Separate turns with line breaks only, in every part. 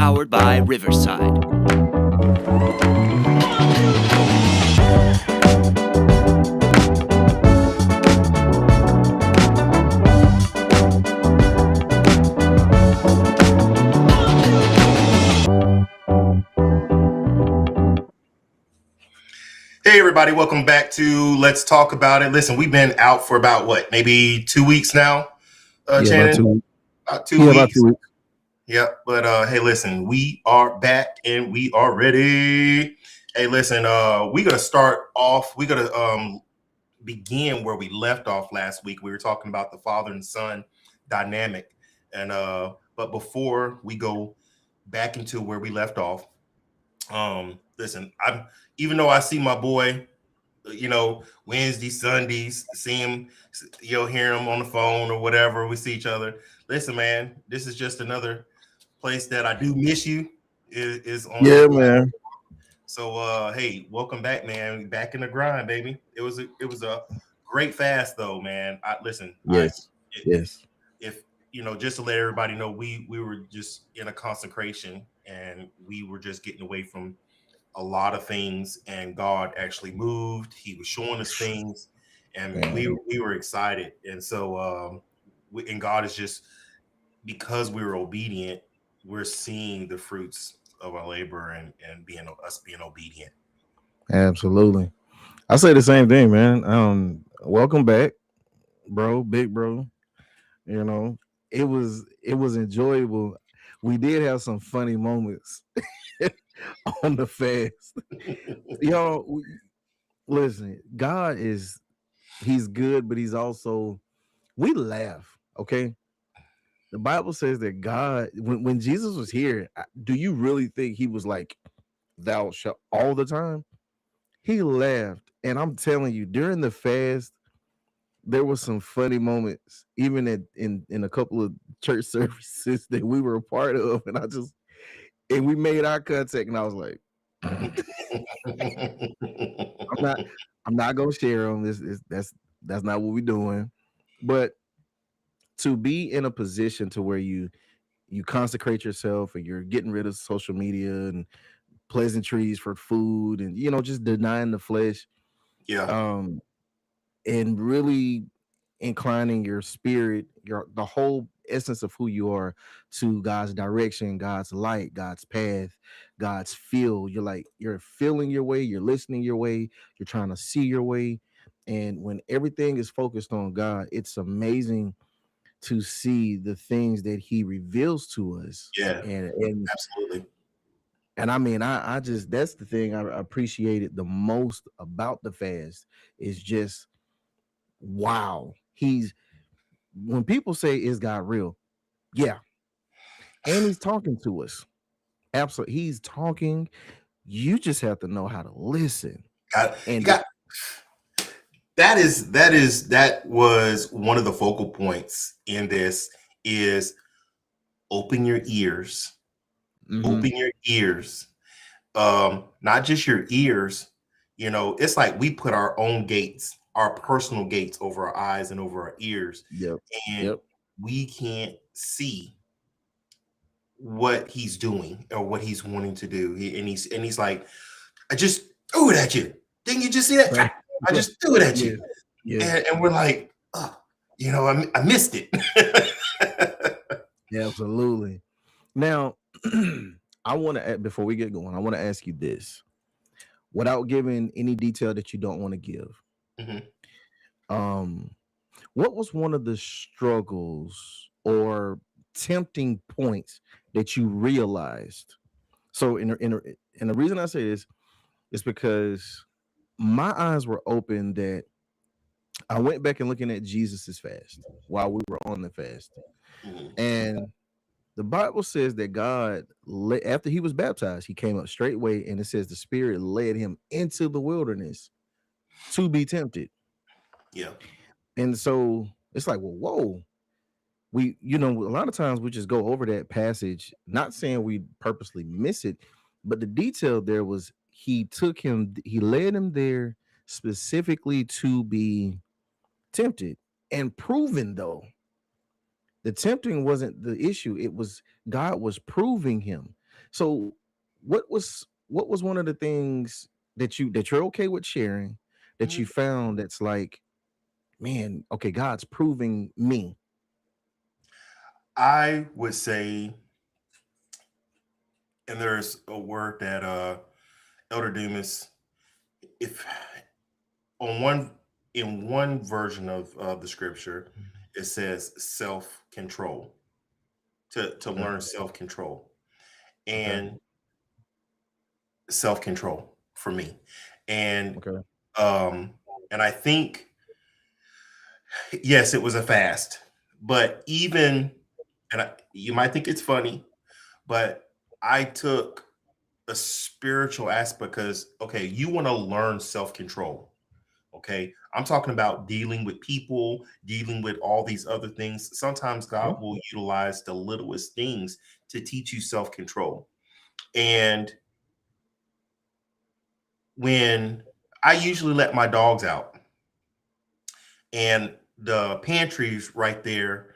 powered by Riverside.
Hey everybody, welcome back to Let's Talk About It. Listen, we've been out for about maybe 2 weeks now, Shannon? About 2
About
weeks.
2 weeks.
Yep, but hey, listen, we are back and we are ready. Hey, listen, we're gonna start off. We're gonna begin where we left off last week. We were talking about the father and son dynamic, and but before we go back into where we left off, listen, I'm even though I see my boy, Wednesdays, Sundays, see him, you'll hear him on the phone or whatever. We see each other. Listen, man, this is just another place that I do miss you. Is on this.
Man.
So, hey, welcome back, man. Back in the grind, baby. It was a great fast, though, man.
Yes.
If just to let everybody know, we were just in a consecration and we were just getting away from a lot of things, and God actually moved. He was showing us things, and we were excited. And so, and God is just, because we were obedient, we're seeing the fruits of our labor and being obedient.
Absolutely. I say the same thing, man. Welcome back, bro, big bro. It was enjoyable. We did have some funny moments on the fast. Y'all, listen, he's good, but he's also, we laugh, okay? The Bible says that God, when Jesus was here, do you really think he was like, thou shalt all the time? He laughed. And I'm telling you, during the fast, there was some funny moments, even in a couple of church services that we were a part of. And we made eye contact, and I was like, I'm not gonna share them. That's not what we're doing. But to be in a position to where you consecrate yourself and you're getting rid of social media and pleasantries for food and just denying the flesh,
Yeah.
and really inclining your spirit, the whole essence of who you are, to God's direction, God's light, God's path, God's feel. You're feeling your way, you're listening your way, you're trying to see your way. And when everything is focused on God, it's amazing to see the things that he reveals to us.
Yeah,
And
absolutely.
and I mean, I just, that's the thing I appreciated the most about the fast, is just, wow. When people say, is God real? Yeah. And he's talking to us. Absolutely. He's talking. You just have to know how to listen.
That was one of the focal points in this, is open your ears.
Mm-hmm.
Open your ears. Not just your ears. It's like we put our own gates, our personal gates, over our eyes and over our ears.
Yep.
And we can't see what he's doing or what he's wanting to do. He's like, I just threw it at you. Didn't you just see that? Right. I just threw it at you. Yeah. And we're like, oh, I missed it.
Yeah, absolutely. Now, I want to, before we get going, I want to ask you this, without giving any detail that you don't want to give.
Mm-hmm.
What was one of the struggles or tempting points that you realized? So, and the reason I say this is because my eyes were open, that I went back and looking at Jesus's fast while we were on the fast. Mm-hmm. And the Bible says that God, after he was baptized, he came up straightway, and it says the Spirit led him into the wilderness to be tempted.
Yeah.
And so it's like, well, whoa. We, a lot of times we just go over that passage, not saying we purposely miss it, but the detail there was, he led him there specifically to be tempted, and proven, though. The tempting wasn't the issue. It was God was proving him. So what was one of the things that you're okay with sharing that you
Mhm.
found that's like, man, okay, God's proving me.
I would say, and there's a word that Elder Dumas, if on one in one version of the scripture, it says self-control, to
Okay.
learn self-control
Okay.
and self-control for me. And
Okay.
um and I think, yes, it was a fast, but even, you might think it's funny, but I took a spiritual aspect because, okay, you want to learn self-control. Okay. I'm talking about dealing with people, dealing with all these other things. Sometimes
Yeah.
God will utilize the littlest things to teach you self-control. And when I usually let my dogs out, and the pantry's right there,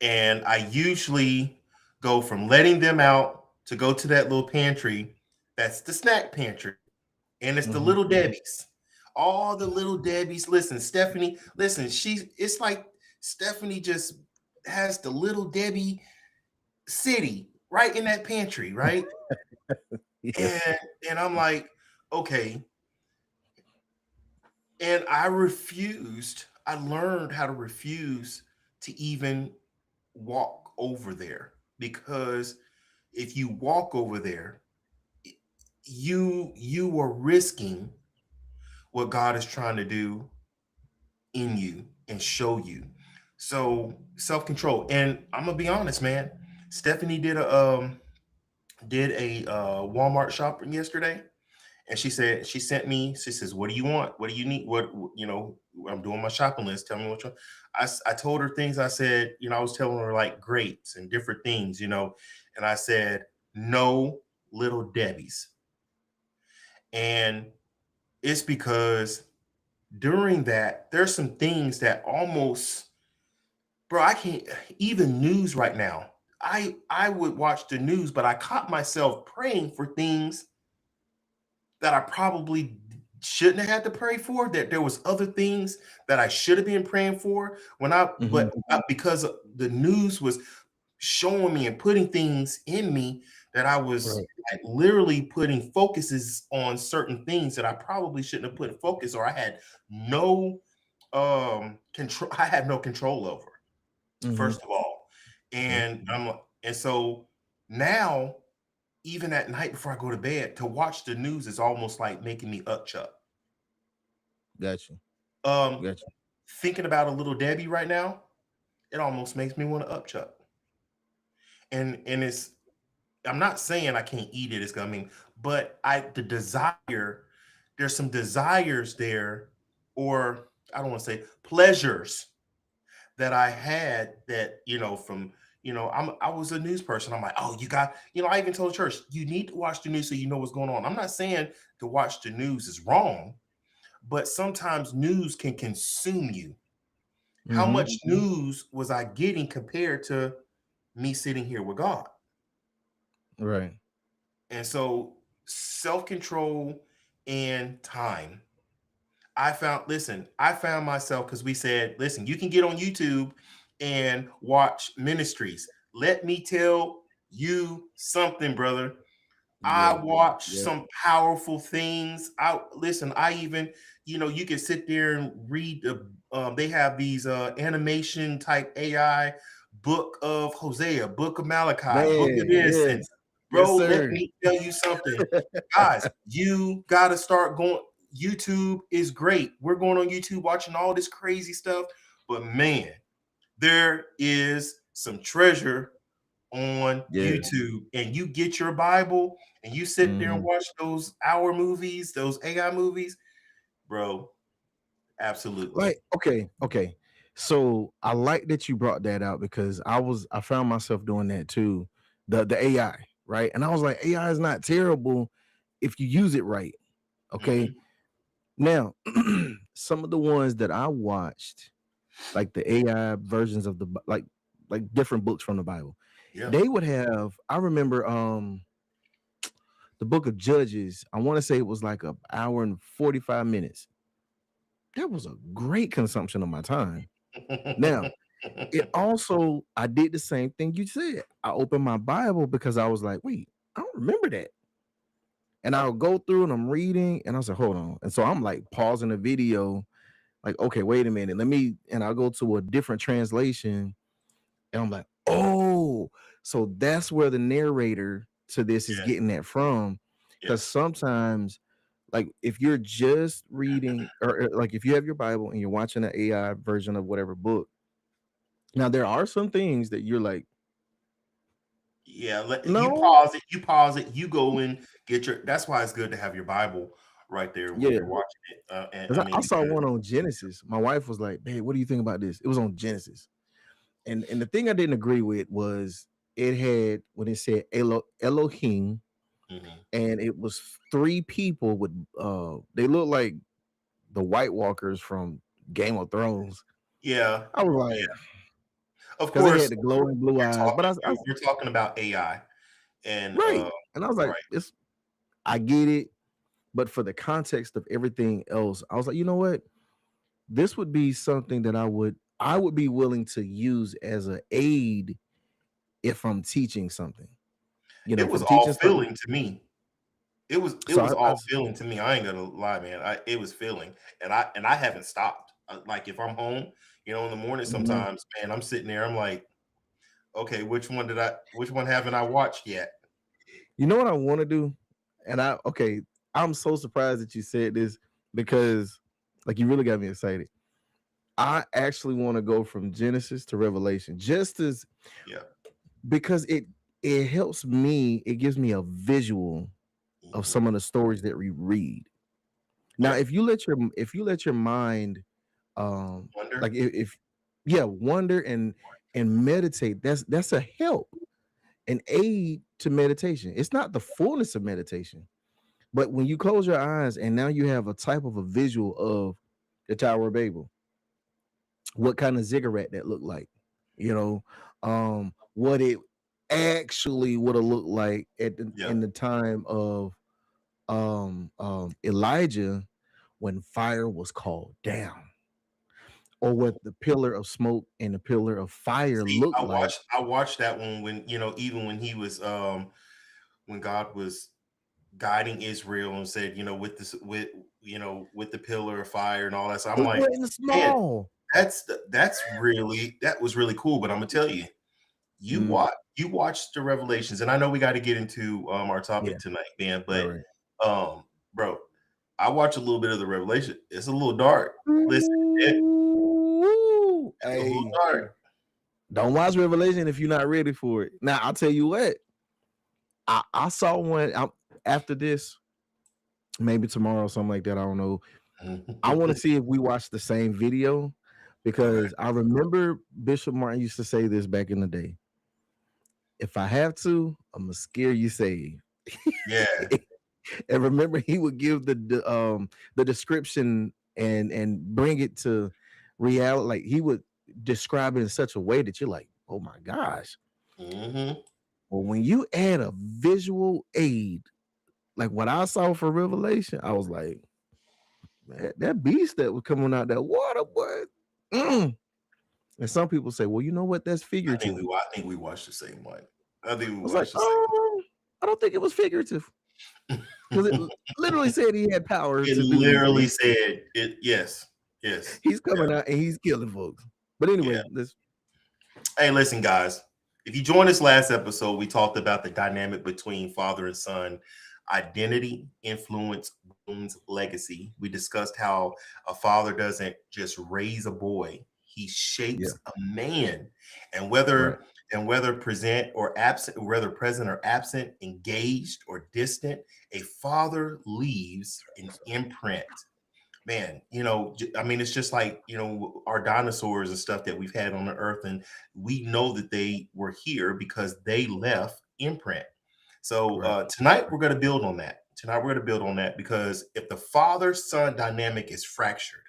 and I usually go from letting them out to go to that little pantry. That's the snack pantry. And it's the
Hmm.
little Debbie's. All the little Debbie's. Listen, Stephanie, listen, it's like Stephanie just has the little Debbie city right in that pantry, right?
Yes.
And and I'm like, okay. And I refused. I learned how to refuse to even walk over there, because if you walk over there, you are risking what God is trying to do in you and show you. So self-control. And I'm gonna be honest, man. Stephanie did a Walmart shopping yesterday, and she sent me. She says, "What do you want? What do you need? I'm doing my shopping list. Tell me what you." I told her things. I said, I was telling her like grapes and different things, and I said, "No little Debbie's," and it's because during that, there's some things that almost, bro, I can't even news right now. I would watch the news, but I caught myself praying for things that I probably shouldn't have had to pray for. That there was other things that I should have been praying for when I,
Hmm.
but because the news was showing me and putting things in me that I was
Right.
like literally putting focuses on certain things that I probably shouldn't have put focus, or I had no control. I had no control over,
Hmm.
first of all.
Yeah.
And so now, even at night before I go to bed, to watch the news is almost like making me upchuck.
Gotcha.
Um,
Gotcha.
Thinking about a little Debbie right now, it almost makes me want to upchuck. And it's, I'm not saying I can't eat it, it's coming, but the desire, there's some desires there, or I don't want to say pleasures that I had that, from, I was a news person. I'm like, oh, I even told the church, you need to watch the news so you know what's going on. I'm not saying to watch the news is wrong, but sometimes news can consume you. How
Hmm.
much news was I getting compared to me sitting here with God?
Right.
And so self-control and time. I found myself, because we said, listen, you can get on YouTube and watch ministries. Let me tell you something, brother. I
Yep.
watched
Yep.
some powerful things. I even, you can sit there and read they have these animation type AI, book of Hosea, book of Malachi, book of
Man.
this, and
Yes. Yes,
bro, let
sir.
me tell you something. Guys, you got to start going. YouTube is great. We're going on YouTube watching all this crazy stuff, but man, there is some treasure on
Yeah.
YouTube, and you get your Bible and you sit there and
Hmm.
watch those hour movies, those AI movies, bro. Absolutely.
Like, okay, okay. So I like that you brought that out because I found myself doing that too. The AI, right? And I was like, AI is not terrible if you use it right. Okay.
Mhm.
Now, some of the ones that I watched, like the AI versions of like different books from the Bible,
Yeah.
they would have, I remember the book of Judges, I want to say it was like an hour and 45 minutes. That was a great consumption of my time. Now, it also, I did the same thing you said. I opened my Bible because I was like, wait, I don't remember that. And I'll go through and I'm reading and I was like, hold on. And so I'm like pausing the video, like, okay, wait a minute. And I'll go to a different translation and I'm like, oh, so that's where the narrator to this is
Yeah,
getting that from.
yeah,
Because sometimes, like, if you're just reading, or like if you have your Bible and you're watching an AI version of whatever book, now there are some things that you're like,
yeah. You
no,
pause it. You pause it. You go and get your. That's why it's good to have your Bible right there when
yeah.
you're watching it. And I
Because I
mean,
saw
because
one on Genesis. My wife was like, babe, what do you think about this? It was on Genesis. And the thing I didn't agree with was it had when it said Elohim,
mhm.
and it was three people with they look like the White Walkers from Game of Thrones.
Yeah,
I was
yeah.
like,
Of
because they had
course,
the glowing blue eyes. But
you're talking about AI, and
right. And I was like,
right.
it's I get it, but for the context of everything else, I was like, you know what? This would be something that I would be willing to use as an aid if I'm teaching something.
It
If
was
I'm
all
teaching something.
feeling to me. It
So
was
I
all feeling to me. I ain't gonna lie, man. It was feeling, and I haven't stopped. Like if I'm home, in the morning,
Mhm.
sometimes, man, I'm sitting there. I'm like, okay, which one haven't I watched yet?
You know what I want to do? And I'm so surprised that you said this because like you really got me excited. I actually want to go from Genesis to Revelation just as
Yeah.
because it helps me, it gives me a visual of
Mhm.
some of the stories that we read. Now,
Yeah.
if you let your mind like
Wonder.
if yeah, wonder and meditate, that's a help, an aid to meditation. It's not the fullness of meditation. But when you close your eyes and now you have a type of a visual of the Tower of Babel, what kind of ziggurat that looked like, you know, what it actually would have looked like
Yeah.
in the time of Elijah when fire was called down, or what the pillar of smoke and the pillar of fire
See,
looked like.
I watched that one when even when he was when God was guiding Israel and said, with this with the pillar of fire and all that. So I'm
It
like,
wasn't
man,
small.
that was really cool. But I'm gonna tell you,
Mm,
you watch the Revelations, and I know we got to get into our
yeah,
topic tonight, man.
right,
But
right.
bro, I watch a little bit of the Revelation. It's a little dark. Listen,
Ooh,
it's a little
hey,
dark.
don't watch Revelation if you're not ready for it. Now, I'll tell you what, I saw one after this, maybe tomorrow, something like that. I don't know. I want to see if we watch the same video
Okay.
because I remember Bishop Martin used to say this back in the day. If I have to, I'm gonna scare you saved.
Yeah.
And remember, he would give the description and bring it to reality. Like he would describe it in such a way that you're like, oh my gosh.
Hmm.
Well, when you add a visual aid, like what I saw for Revelation, I was like, man, that beast that was coming out that water, boy. Mm. And some people say, well, you know what? That's figurative.
I think we watched the same one. I think we
I was like,
watched the same
I don't think it was figurative because it
one.
literally said he had power
It
to do these
literally
things.
said it. Yes. Yes.
He's
Yeah.
coming out and he's killing folks. But anyway,
Yeah.
let's.
Hey, listen, guys. If you joined us last episode, we talked about the dynamic between father and son, identity, influence, wounds, legacy. We discussed how a father doesn't just raise a boy; he
Yeah,
shapes a man, and
right.
whether present or absent, engaged or distant, a father leaves an imprint. Man, I mean, it's just like, our dinosaurs and stuff that we've had on the earth, and we know that they were here because they left imprint. So
Right.
tonight we're going to build on that. Tonight we're going to build on that because if the father son dynamic is fractured,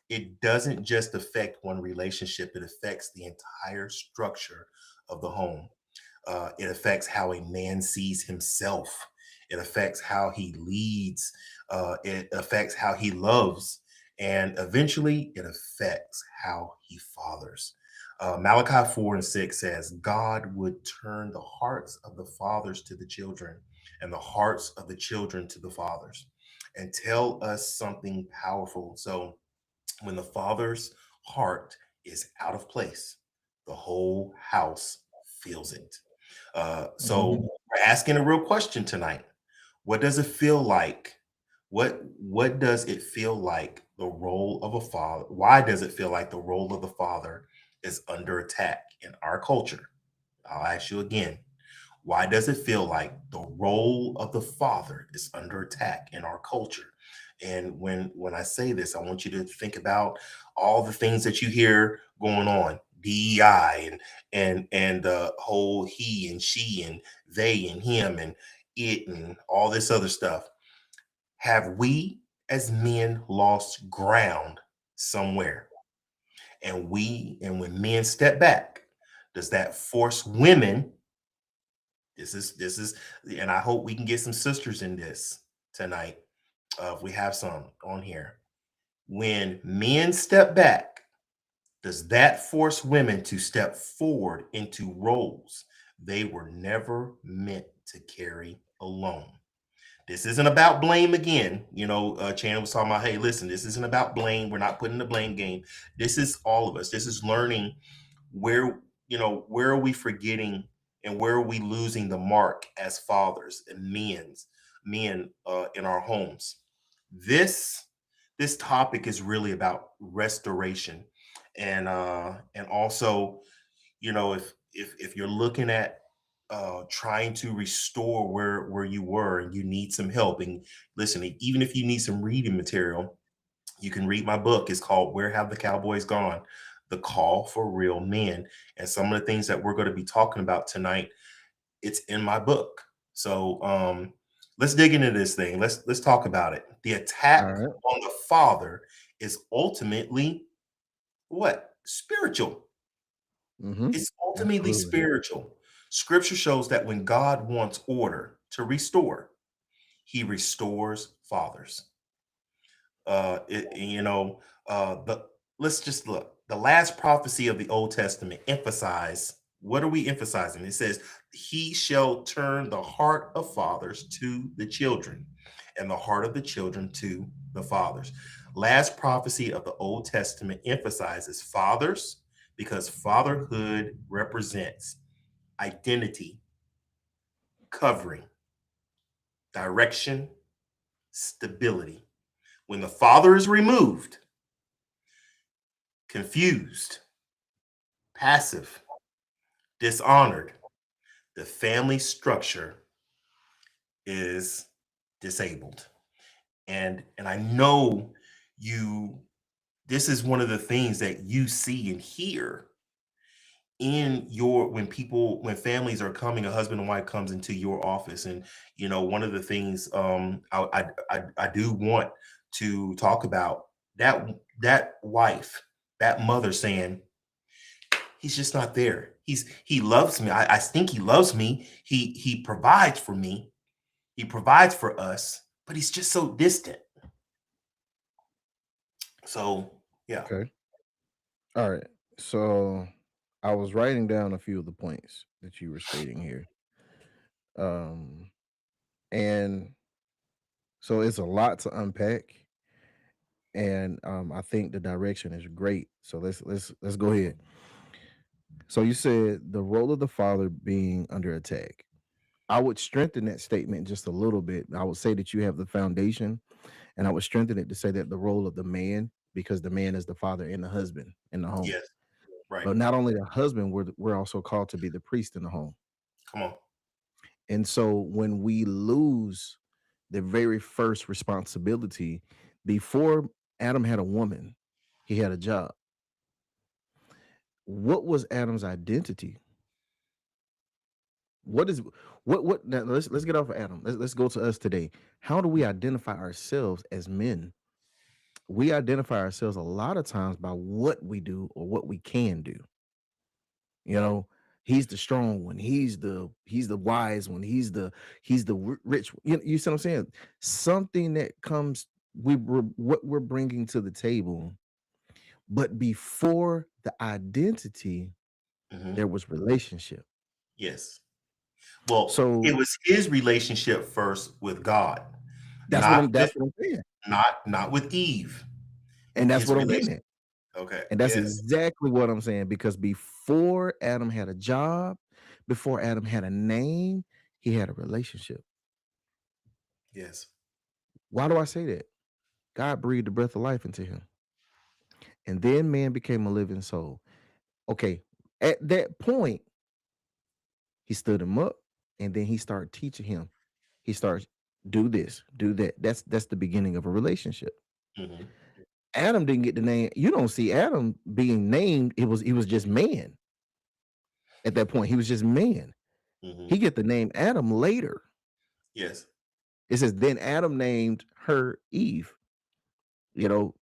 it doesn't just affect one relationship, it affects the entire structure of the home. It affects how a man sees himself. It affects how he leads. It affects how he loves. And eventually, it affects how he fathers. Malachi 4 and 6 says, God would turn the hearts of the fathers to the children and the hearts of the children to the fathers, and tell us something powerful. So, when the father's heart is out of place, the whole house feels it. So
Mhm.
we're asking a real question tonight. What does it feel like? What does it feel like the role of a father? Why does it feel like the role of the father is under attack in our culture? I'll ask you again. Why does it feel like the role of the father is under attack in our culture? And when I say this, I want you to think about all the things that you hear going on, DEI and the whole he and she and they and him and it and all this other stuff. Have we as men lost ground somewhere? And when men step back, does that force women? This is, and I hope we can get some sisters in this tonight. If we have some on here, when men step back, does that force women to step forward into roles they were never meant to carry alone? This isn't about blame again. Chan was talking about, hey, listen, this isn't about blame. We're not putting the blame game. This is all of us. This is learning where where are we forgetting and where are we losing the mark as fathers and men in our homes. This this topic is really about restoration, and also, if you're looking at trying to restore where you were and you need some help, and listen, even if you need some reading material, you can read my book. It's called Where Have the Cowboys Gone? The Call for Real Men. And some of the things that we're going to be talking about tonight, it's in my book. So let's dig into this thing. Let's talk about it. The
All
attack
right.
on the father is ultimately what? Spiritual.
Mhm.
It's ultimately
Absolutely.
spiritual. Scripture shows that when God wants order to restore, he restores fathers. You know, the let's just look. The last prophecy of the Old Testament emphasize, what are we emphasizing? It says, "He shall turn the heart of fathers to the children, and the heart of the children to the fathers." Last prophecy of the Old Testament emphasizes fathers because fatherhood represents identity, covering, direction, stability. When the father is removed, confused, passive, dishonored, the family structure is disabled. And I know you this is one of the things that you see and hear in your when families are coming, a husband and wife comes into your office. And one of the things I do want to talk about, that wife, that mother saying, he's just not there. He loves me. I think he loves me. He provides for me. He provides for us, but he's just so distant. So yeah.
Okay. All right. So I was writing down a few of the points that you were stating here. Um and so it's a lot to unpack, and I think the direction is great. So let's go ahead. So you said the role of the father being under attack. I would strengthen that statement just a little bit. I would say that you have the foundation, and I would strengthen it to say that the role of the man, because the man is the father and the husband in the home.
Yes. Right.
But not only the husband, we're also called to be the priest in the home.
Come on.
And so when we lose the very first responsibility, before Adam had a woman, he had a job. What was Adam's identity? What is what now let's get off of Adam. Let's go to us today. How do we identify ourselves as men? We identify ourselves a lot of times by what we do or what we can do. You know, He's the strong one. He's the wise one. He's the rich one. You see what I'm saying? Something that comes what we're bringing to the table. But before the identity,
Mhm.
there was relationship.
Yes. Well,
So
it was his relationship first with God,
that's what
not
I'm
with
that's what I'm saying.
not with Eve.
And that's
His
what I'm getting
relation.
at.
Okay.
And that's
Yes.
exactly what I'm saying. Because before Adam had a job, before Adam had a name, he had a relationship.
Yes.
Why do I say that? God breathed the breath of life into him. And then man became a living soul. Okay. At that point, he stood him up and then he started teaching him. He starts do this, do that. That's the beginning of a relationship.
Mhm.
Adam didn't get the name. You don't see Adam being named. He was just man at that point. He was just man. He
Mhm.
get the name Adam later.
Yes.
It says then Adam named her Eve.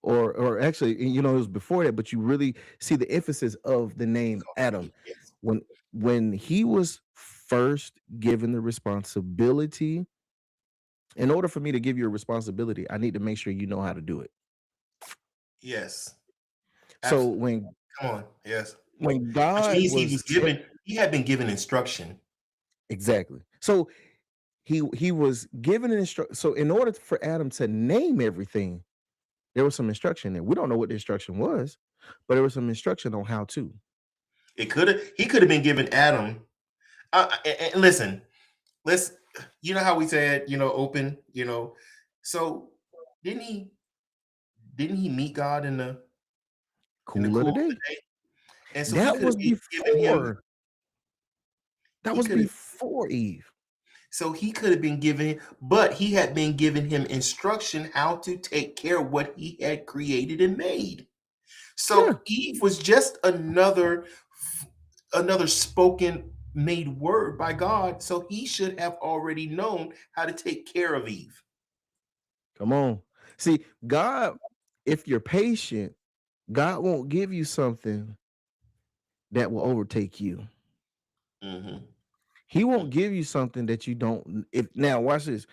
Or actually, it was before that, but you really see the emphasis of the
He
name
called her
Adam
Eve. Yes.
when when he was first given the responsibility. In order for me to give you a responsibility, I need to make sure you know how to do it.
Yes.
So
Absolutely.
when
Come on. Yes.
when
Which
God
means
was
he had been given instruction.
exactly. So he was given an instruction. So in order for Adam to name everything, there was some instruction there. We don't know what the instruction was, but there was some instruction on how to.
He could have been given Adam. And listen, let's, how we said, open, so didn't he didn't he meet God in the
Cool of
cool
the
of the
day.
day? And so he
That
could have
was
been given him
before. That
he
was
could have
before Eve.
so he could have been given, but he had been given him instruction how to take care of what he had created and made.
Yeah.
So Eve was just another spoken made word by God. So he should have already known how to take care of Eve.
Come on. See, God, if you're patient, God won't give you something that will overtake you.
Hmm.
He won't give you something that you don't. If now watch this.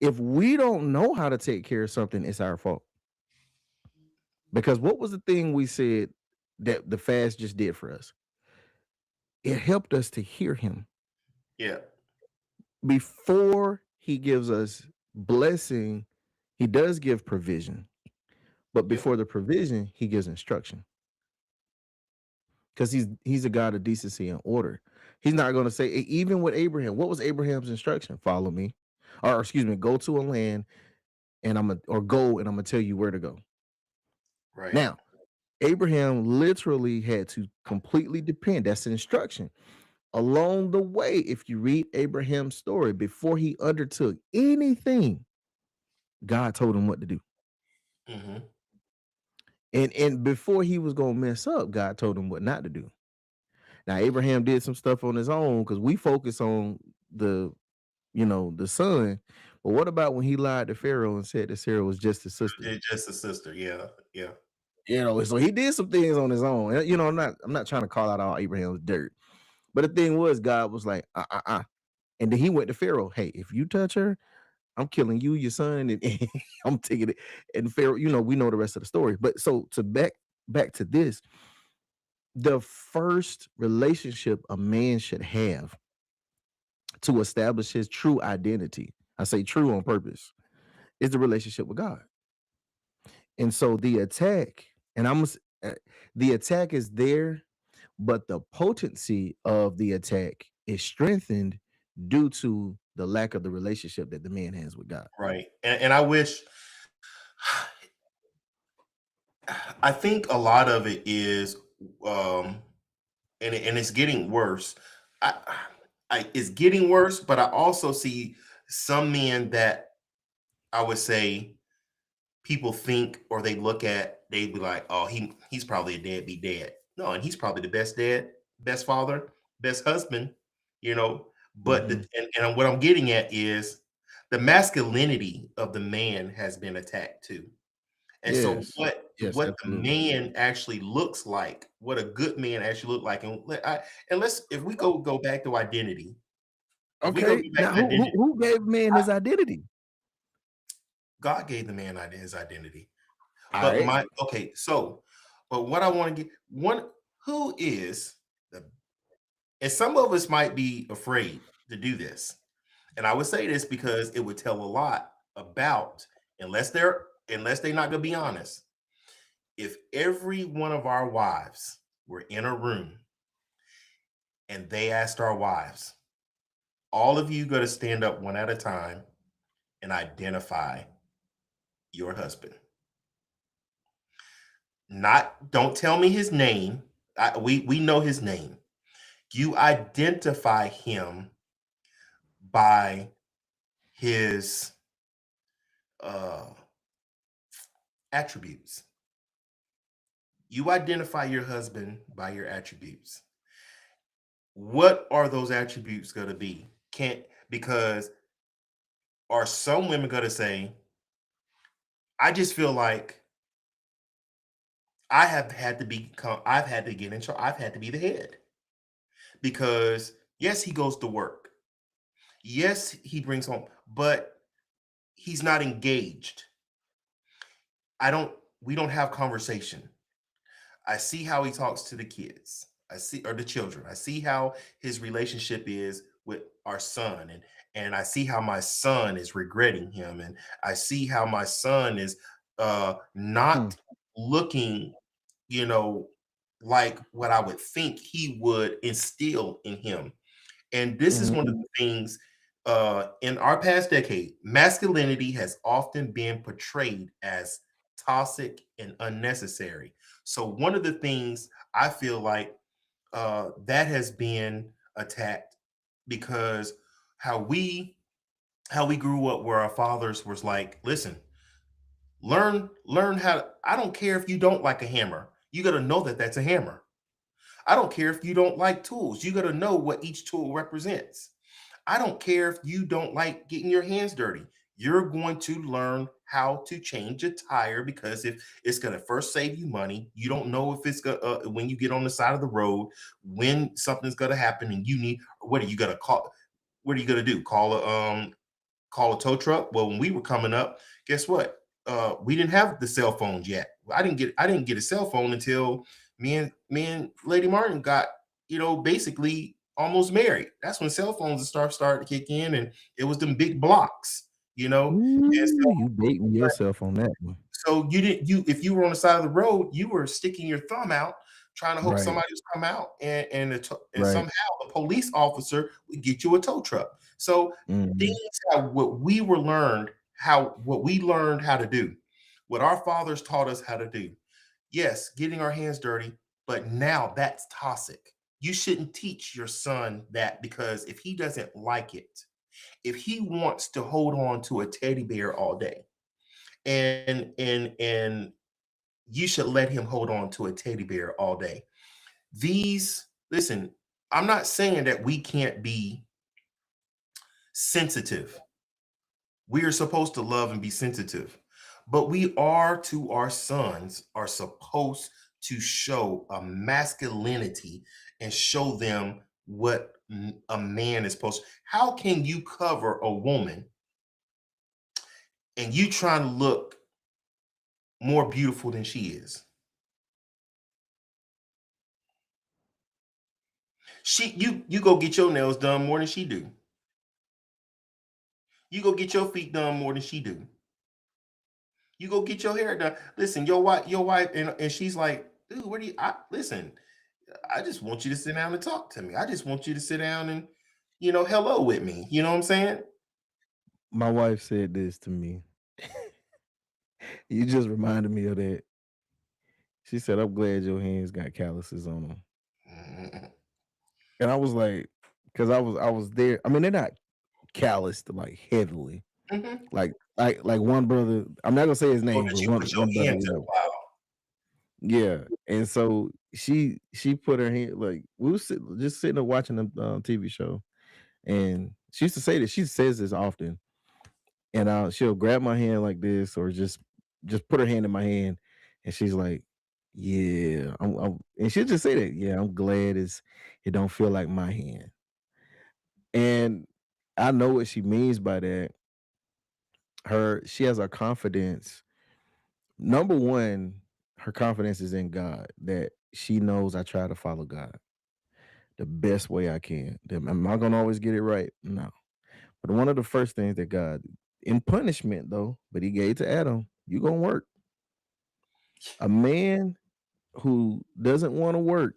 If we don't know how to take care of something, it's our fault. Because what was the thing we said that the fast just did for us? It helped us to hear him
Yeah.
before he gives us blessing. He does give provision, but
Yep.
before the provision, he gives instruction. Because he's a God of decency and order. He's not going to say even with Abraham. What was Abraham's instruction? Follow me, or excuse me, go to a land and go and I'm gonna tell you where to go.
Right.
Now, Abraham literally had to completely depend. That's an instruction. Along the way, if you read Abraham's story, before he undertook anything, God told him what to do.
Hmm.
And before he was gonna mess up, God told him what not to do. Now, Abraham did some stuff on his own because we focus on the the son. But what about when he lied to Pharaoh and said that Sarah was just his sister?
It's just a sister. Yeah. Yeah.
So he did some things on his own. And, I'm not trying to call out all Abraham's dirt. But the thing was, God was like, and then he went to Pharaoh. Hey, if you touch her, I'm killing you, your son, and I'm taking it. And Pharaoh, we know the rest of the story. But so to back to this, the first relationship a man should have to establish his true identity. I say true on purpose, is the relationship with God. And so the attack, and the attack is there, but the potency of the attack is strengthened due to the lack of the relationship that the man has with God.
Right. And I wish, I think a lot of it is, um, and it's getting worse. I, it's getting worse, but I also see some men that I would say people think or they look at, they'd be like, oh, he's probably a deadbeat dad. No, and he's probably the best dad, best father, best husband, you know. But
Mhm.
and what I'm getting at is the masculinity of the man has been attacked too. And so
Yes.
what
Yes,
what the
absolutely.
man actually looks like, what a good man actually look like. And let's if we go back to identity, if we go
Okay,
back
now
to identity,
who gave man his identity?
God gave the man his identity.
All
But
right.
my okay, so but what I want to get one who is the and some of us might be afraid to do this. And I would say this because it would tell a lot about unless they're not gonna be honest. If every one of our wives were in a room and they asked our wives, all of you got to stand up one at a time and identify your husband. Not don't tell me his name. We know his name. You identify him by his uh, attributes. You identify your husband by your attributes. What are those attributes going to be? Can't because are some women going to say, I just feel like I've had to get in charge. I've had to be the head because yes, he goes to work. Yes, he brings home, but he's not engaged. I don't, we don't have conversation. I see how he talks to the kids. I see, or the children. I see how his relationship is with our son, and I see how my son is regretting him, and I see how my son is
Hmm.
not looking, you know, like what I would think he would instill in him. And this is one of
Mhm.
the things in our past decade, masculinity has often been portrayed as toxic and unnecessary. So, one of the things I feel like that has been attacked because how we how we grew up where our fathers was like, listen, learn how I don't care if you don't like a hammer. You got to know that that's a hammer. I don't care if you don't like tools. You got to know what each tool represents. I don't care if you don't like getting your hands dirty. You're going to learn how to change a tire because if it's going to first save you money, you don't know if it's going when you get on the side of the road when something's going to happen and you need what are you going to call? What are you going to do? Call a tow truck. Well, when we were coming up, guess what? We didn't have the cell phones yet. I didn't get a cell phone until me and Lady Martin got basically almost married. That's when cell phones started to kick in, and it was them big blocks. And
Ooh,
so
you dating yourself on that one.
you didn't you if you were on the side of the road, you were sticking your thumb out, trying to hope
Right,
somebody was come out, and
right.
somehow the police officer would get you a tow truck. So things
Mhm,
that what we learned how to do, what our fathers taught us how to do. Yes, getting our hands dirty, but now that's toxic. You shouldn't teach your son that because if he doesn't like it, if he wants to hold on to a teddy bear all day, and you should let him hold on to a teddy bear all day. These listen, I'm not saying that we can't be sensitive. We are supposed to love and be sensitive. But we are to our sons are supposed to show a masculinity and show them what a man is supposed to. How can you cover a woman and you trying to look more beautiful than she is? You go get your nails done more than she do. You go get your feet done more than she do. You go get your hair done. Listen, your wife, and she's like, dude, what do you listen? I just want you to sit down and talk to me. I just want you to sit down and, hello with me. You know what I'm saying?
my wife said this to me. You just reminded me of that. She said, "I'm glad your hands got calluses on them."
Mhm.
And I was like, because I was there. I mean, they're not calloused like heavily.
Mhm.
Like one brother. I'm not gonna say his
Oh,
name,
that
but
you
one
put your
one brother
hand
we
to the
know.
plow.
Yeah, and so she put her hand like we was just sitting there watching a TV show, and she used to say this. She says this often, and she'll grab my hand like this, or just put her hand in my hand, And she's like, yeah, and she'll just say that, yeah, I'm glad it don't feel like my hand. And I know what she means by that. She has a confidence. Number one, her confidence is in God, that she knows I try to follow God the best way I can. Am I gonna always get it right? No. But one of the first things that God, in punishment though, but he gave to Adam, you gonna work. A man who doesn't want to work,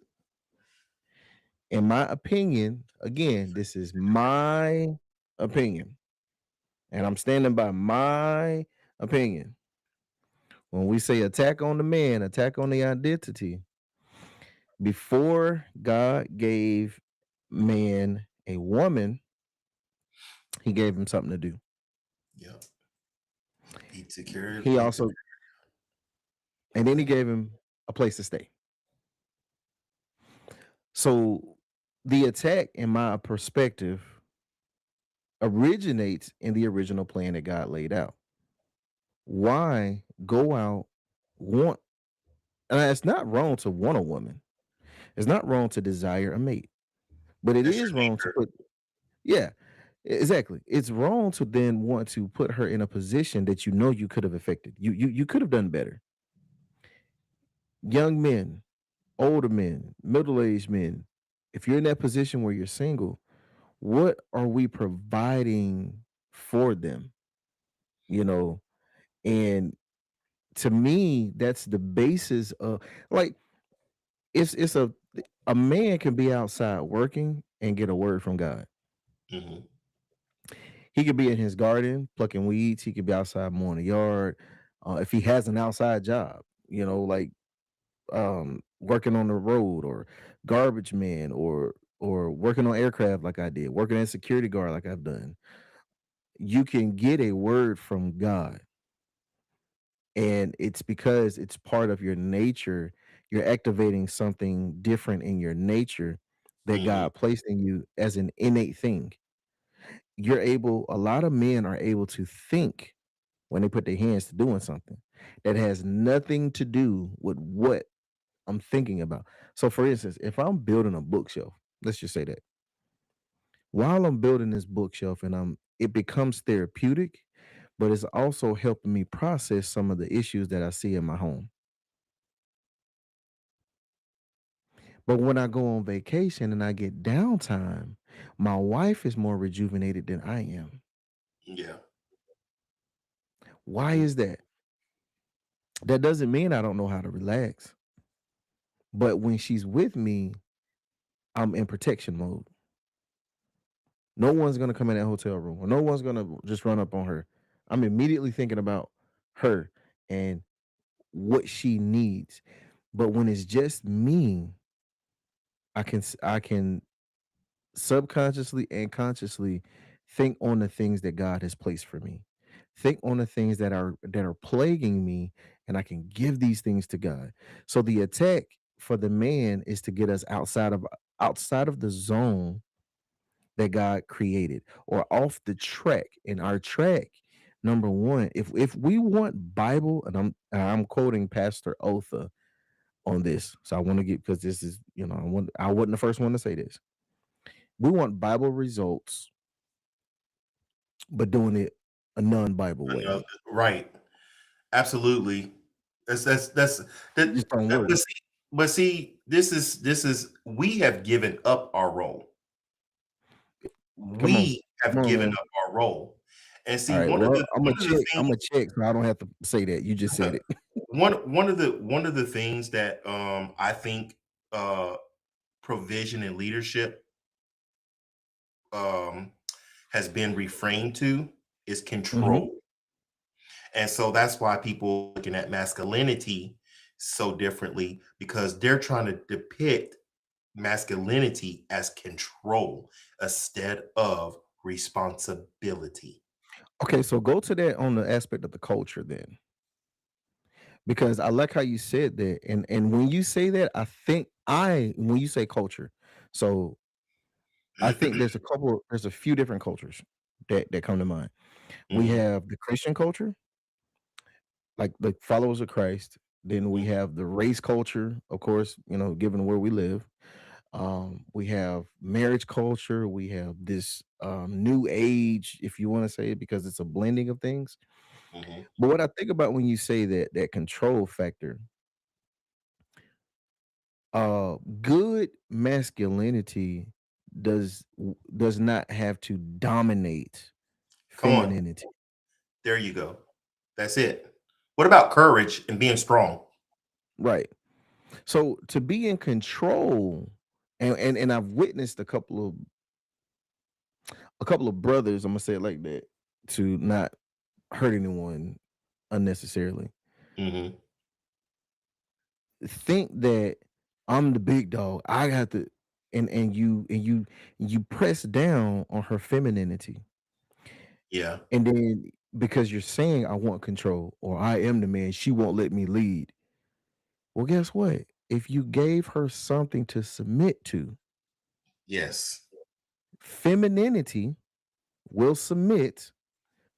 in my opinion, again, this is my opinion, and I'm standing by my opinion. When we say attack on the man, attack on the identity, before God gave man a woman, he gave him something to do.
Yeah. He took care of
He
he took
also, and then he gave him a place to stay. So the attack, in my perspective, originates in the original plan that God laid out. Why go out, want, and it's not wrong to want a woman. It's not wrong to desire a mate, but it
that's
is
your
wrong to
nature.
put, yeah, exactly. It's wrong to then want to put her in a position that you know you could have affected. You could have done better. Young men, older men, middle-aged men, if you're in that position where you're single, what are we providing for them? You know, and to me, that's the basis of, like, it's a man can be outside working and get a word from God.
Mhm.
He could be in his garden plucking weeds. He could be outside mowing the yard. If he has an outside job, like working on the road, or garbage man, or working on aircraft like I did, working as security guard like I've done. You can get a word from God, and it's because it's part of your nature. You're activating something different in your nature that
Mhm.
God placed in you as an innate thing. A lot of men are able to think when they put their hands to doing something that has nothing to do with what I'm thinking about. So, for instance, if I'm building a bookshelf, let's just say that while I'm building this bookshelf, and it becomes therapeutic, but it's also helping me process some of the issues that I see in my home. But when I go on vacation and I get downtime, my wife is more rejuvenated than I am.
Yeah.
Why is that? That doesn't mean I don't know how to relax. But when she's with me, I'm in protection mode. No one's gonna come in that hotel room, or no one's gonna just run up on her. I'm immediately thinking about her and what she needs. But when it's just me, I can subconsciously and consciously think on the things that God has placed for me. Think on the things that are plaguing me, and I can give these things to God. So the attack for the man is to get us outside of the zone that God created, or off the track. And our track, number one, if we want Bible, and I'm quoting Pastor Otha on this, so I want to get, because this is, I wasn't the first one to say this. We want Bible results, but doing it a non-Bible
Another,
way.
right. Absolutely. That's
It just don't
that
work.
but see, this is we have given up our role.
Come on.
We
Come
have
on,
given
man.
up our role. And
All
see,
right.
one of
Well,
the
I'm
one
gonna
of the
check. I'm
things
gonna check, so I don't have to say that. You just said it.
one of the things that I think uh provision and leadership um has been reframed to is
Mhm.
control. And so that's why people looking at masculinity so differently, because they're trying to depict masculinity as control instead of responsibility.
Okay, so go to that on the aspect of the culture then, because I like how you said that, and when you say that, I think I when you say culture, so I think there's a few different cultures that come to mind. We
Mhm.
have the Christian culture, like the followers of Christ. Then we
Mhm.
have the race culture, of course, given where we live. We have marriage culture. We have this new age, if you want to say it, because it's a blending of things.
Mhm.
But what I think about when you say that control factor, good masculinity does not have to dominate
Come on.
femininity.
There you go. That's it. What about courage and being strong?
Right. So to be in control, and I've witnessed a couple of brothers, I'm gonna say it like that, to not hurt anyone unnecessarily,
Mhm.
think that I'm the big dog. I got to, and you press down on her femininity,
Yeah.
and then because you're saying I want control or I am the man, she won't let me lead. Well, guess what? If you gave her something to submit to,
Yes.
femininity will submit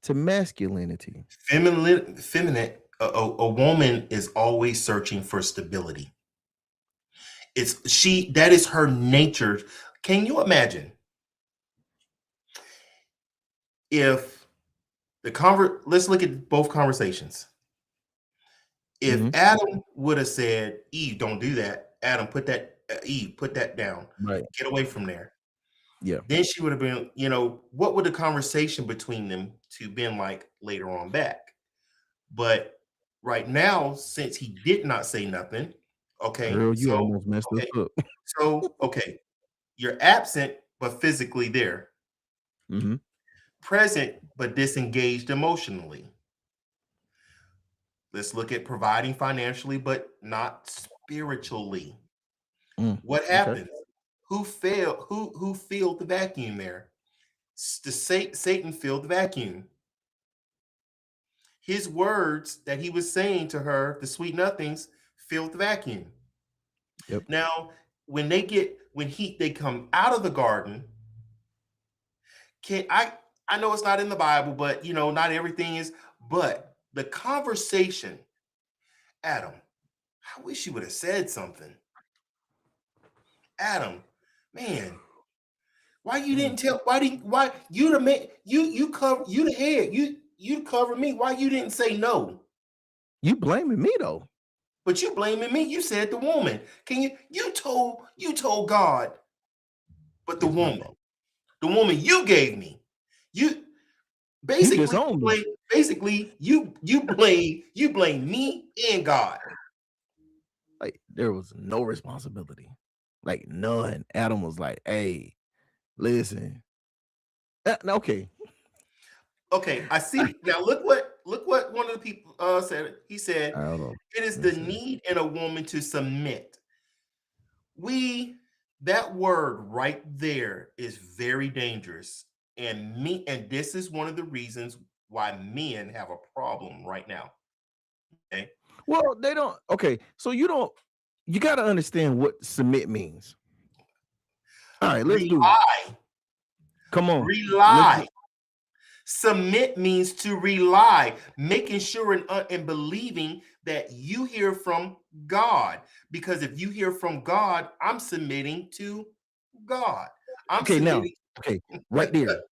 to masculinity.
Feminine. A woman is always searching for stability. That is her nature. Can you imagine if let's look at both conversations. If
Mhm.
Adam would have said, Eve, don't do that. Adam, Eve, put that down.
Right.
Get away from there.
Yeah.
Then she would have been, what would the conversation between them two been like later on back? But right now, since he did not say nothing, okay,
Girl, you
so
almost messed us
okay,
up.
okay, you're absent but physically there,
Mhm.
present but disengaged emotionally. Let's look at providing financially but not spiritually. What
Okay.
happens? Who failed? Who filled the vacuum there? Satan filled the vacuum. His words that he was saying to her, the sweet nothings, filled the vacuum.
Yep.
Now, when they come out of the garden, can I know it's not in the Bible, but not everything is, but the conversation, Adam, I wish you would have said something. Adam, man, why you didn't tell why you the man, you the head, you cover me. Why you didn't say no?
You blaming me though.
But you blaming me. You said the woman. Can you told God, but the
It's my
woman,
fault.
the woman you gave me. You
You
basically
disowned me.
you blame me and God.
Like there was no responsibility. Like none. Adam was like, hey, listen. Okay.
Okay, I see. Now look what one of the people said. He said,
I don't know.
it is the
Let's see.
need in a woman to submit. We That word right there is very dangerous. And this is one of the reasons why men have a problem right now. Okay.
Well, they don't. Okay. So you got to understand what submit means. All right, let's do it.
Rely.
Come on. Let's
Rely. Submit means to rely, making sure and believing that you hear from God. Because if you hear from God, I'm submitting to God. I'm
okay now.
submitting.
Okay, right there.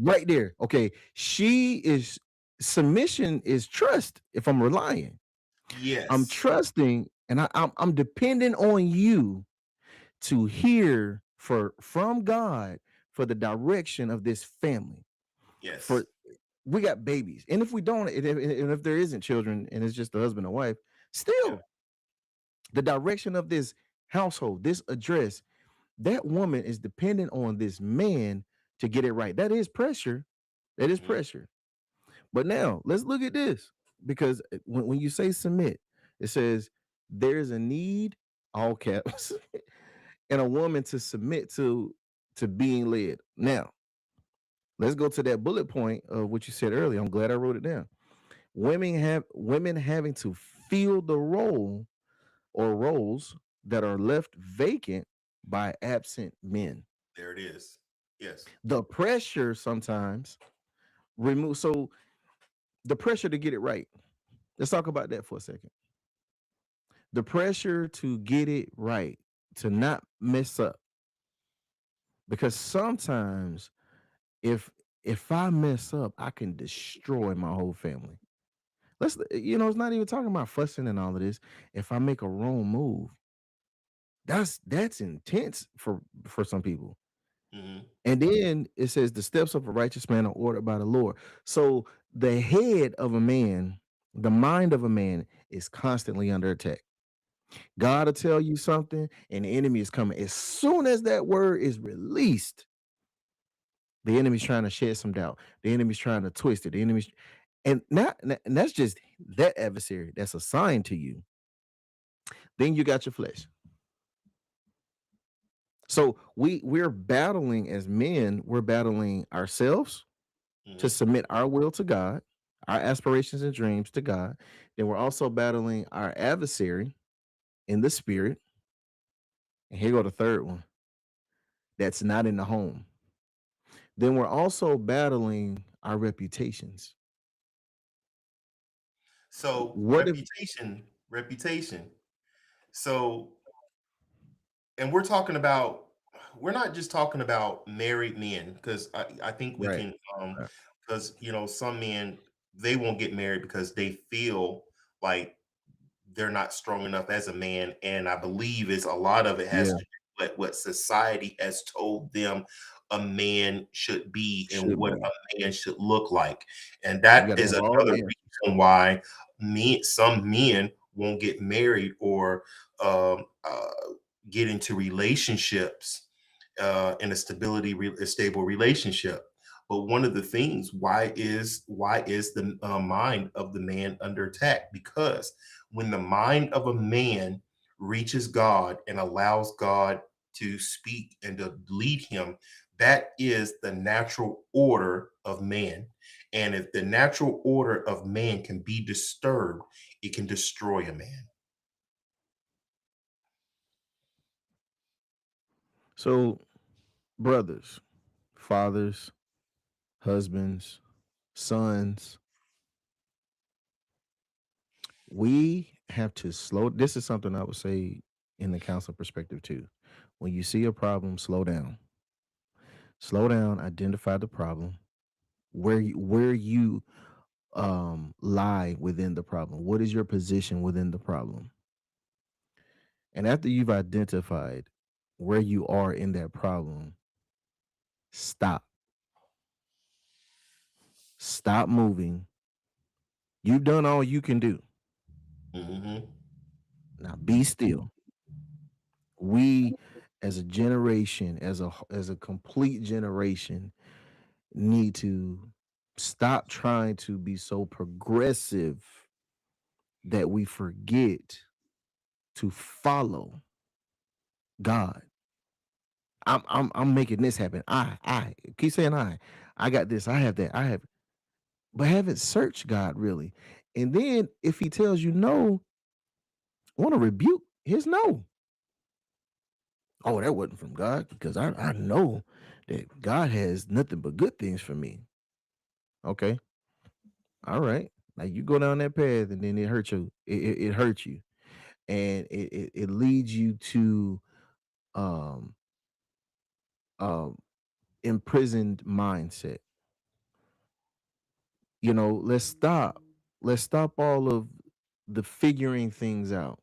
Right there. Okay. She is submission is trust if I'm relying. I'm
Yes.
trusting and I'm depending on you to hear from God for the direction of this family.
Yes.
For we got babies, and if we don't, and if there isn't children, and it's just a husband and wife,
Yeah.
still the direction of this household, this address, that woman is dependent on this man to get it right. That is pressure. That is
Mhm.
pressure. But now let's look at this because when you say submit, it says there's a need, all caps, and a woman to submit to being led. Now, let's go to that bullet point of what you said earlier. I'm glad I wrote it down. Women having to fill the role or roles that are left vacant by absent men.
There it is. Yes.
The pressure sometimes remove so the pressure to get it right. Let's talk about that for a second. The pressure to get it right, to not mess up. Because sometimes if I mess up, I can destroy my whole family. It's not even talking about fussing and all of this. If I make a wrong move, that's intense for some people.
Mhm.
And then it says the steps of a righteous man are ordered by the Lord. So the head of a man, the mind of a man is constantly under attack. God will tell you something, and the enemy is coming. As soon as that word is released, the enemy's trying to shed some doubt. The enemy's trying to twist it. The enemy's and that's just that adversary that's assigned to you. Then you got your flesh. So we're battling as men, we're battling ourselves to
Mhm.
submit our will to God, our aspirations and dreams to God. Then we're also battling our adversary in the spirit. And here go the third one that's not in the home. Then we're also battling our reputations.
So
What if
reputation. So, and we're not just talking about married men, because I think we
right?
can,
Right.
because some men, they won't get married because they feel like they're not strong enough as a man, and I believe is a lot of it has
Yeah,
to do with what society has told them a man should be and
should
what
be.
a man should look like, and
You
that
got to
is
have all
another
the answers.
reason why some men won't get married or um, uh, get into relationships in a stable relationship. But one of the things, why is the mind of the man under attack? Because when the mind of a man reaches God and allows God to speak and to lead him, that is the natural order of man. And if the natural order of man can be disturbed, it can destroy a man.
So, brothers, fathers, husbands, sons, we have to slow. This is something I would say in the counsel perspective too. When you see a problem, slow down. Slow down, identify the problem, where you lie within the problem. What is your position within the problem? And after you've identified where you are in that problem, stop. Stop moving. You've done all you can do.
Mhm.
Now be still. We as a generation, as a complete generation, need to stop trying to be so progressive that we forget to follow God. I'm making this happen. I keep saying I got this, I have that, I have, but haven't searched God really. And then if he tells you no, want to rebuke his no. Oh, that wasn't from God because I know that God has nothing but good things for me. Okay. All right. Now you go down that path and then it hurts you. It hurts you. And it leads you to um um imprisoned mindset. Let's stop. Let's stop all of the figuring things out.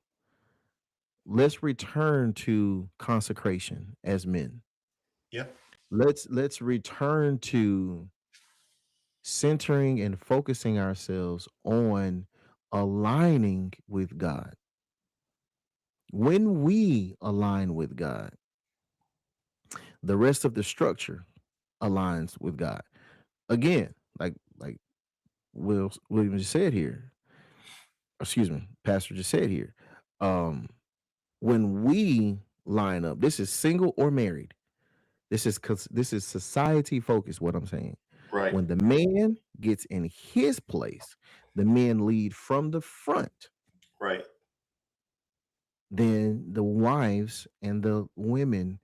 Let's return to consecration as men.
Yeah.
Let's return to centering and focusing ourselves on aligning with God. When we align with God, the rest of the structure aligns with God. Again, like William just said here, excuse me, Pastor just said here. Um, when we line up, this is single or married. This is society focused. What I'm saying,
Right.
when the man gets in his place, the men lead from the front.
Right.
Then the wives and the women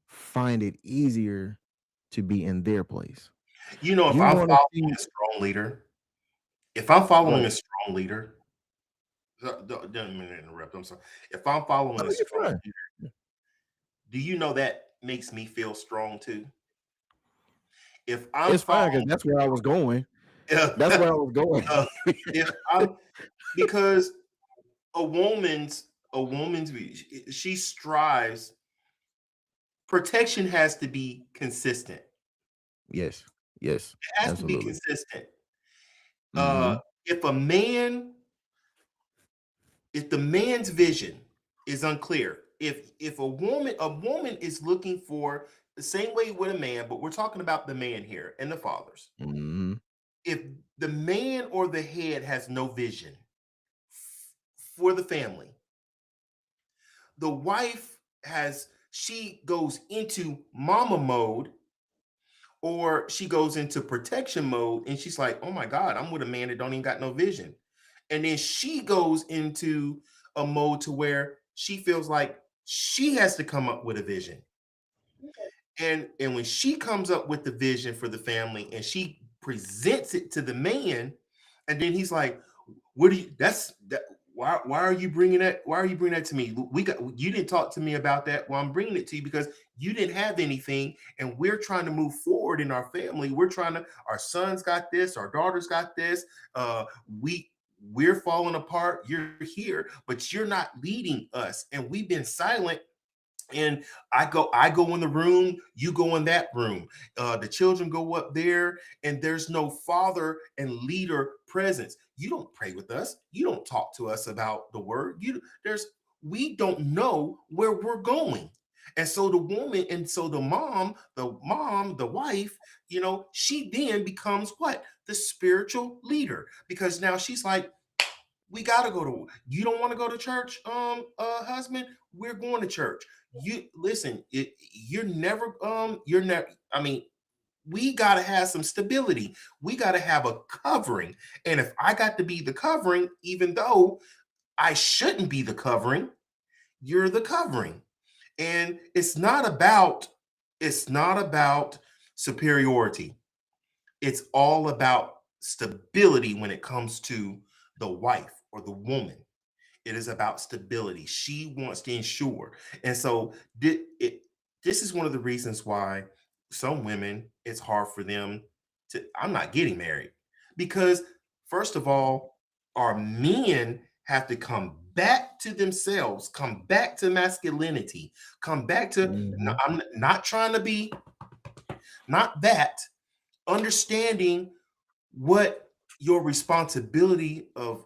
find it easier to be in their place.
If
You
I'm
want to
following
see
a strong leader, if I'm following
right,
a strong leader, Don't mean to interrupt. I'm sorry. If I'm following
No,
a
you're
strong
fine.
leader, do you know that makes me feel strong too? If I'm
It's fine because
following,
that's where I was going. That's where I was going.
uh, if I'm because a woman's she strives. Protection has to be consistent.
Yes. Yes.
It has to be
Absolutely.
consistent.
Mm-hmm.
If a man, if the man's vision is unclear, if a woman is looking for the same way with a man, but we're talking about the man here and the fathers.
Mm-hmm.
If the man or the head has no vision for the family, the wife has she goes into mama mode or she goes into protection mode and she's like, "Oh my god, I'm with a man that don't even got no vision." And then she goes into a mode to where she feels like she has to come up with a vision. And when she comes up with the vision for the family and she presents it to the man, and then he's like, "What do you? That's that. Why are you bringing that? Why are you bringing that to me? You didn't talk to me about that. Well, I'm bringing it to you because you didn't have anything, and we're trying to move forward in our family. We're trying to. Our sons got this. Our daughters got this. We." We're falling apart. You're here, but you're not leading us. And we've been silent, and I go in the room, you go in that room. The children go up there, and there's no father and leader presence. You don't pray with us, you don't talk to us about the word. We don't know where we're going. And so the woman, and so the wife, she then becomes what? The spiritual leader, because now she's like, we gotta go to. You don't want to go to church, husband. We're going to church. You listen. You're never. I mean, we gotta have some stability. We gotta have a covering. And if I got to be the covering, even though I shouldn't be the covering, you're the covering. And it's not about superiority. It's all about stability when it comes to the wife or the woman. It is about stability. She wants to ensure. And so this is one of the reasons why some women, it's hard for them to, I'm not getting married. Because, first of all, our men have to come back to themselves, come back to masculinity, come back to,
Mm-hmm.
I'm not trying to be, not that, understanding what your responsibility of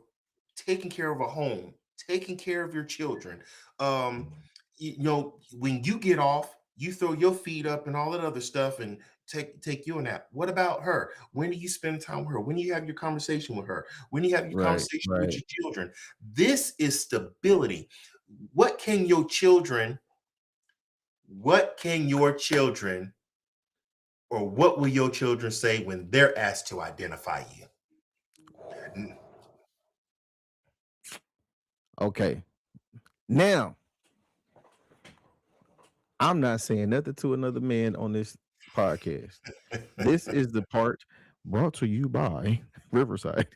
taking care of a home, taking care of your children. Um, when you get off, you throw your feet up and all that other stuff and take you a nap. What about her? When do you spend time with her? When do you have your conversation with her? When do you have your
Right.
conversation with
Right.
your children? This is stability. What can your children, what can your children, or what will your children say when they're asked to identify you?
Okay. Now, I'm not saying nothing to another man on this podcast. This is the part brought to you by Riverside.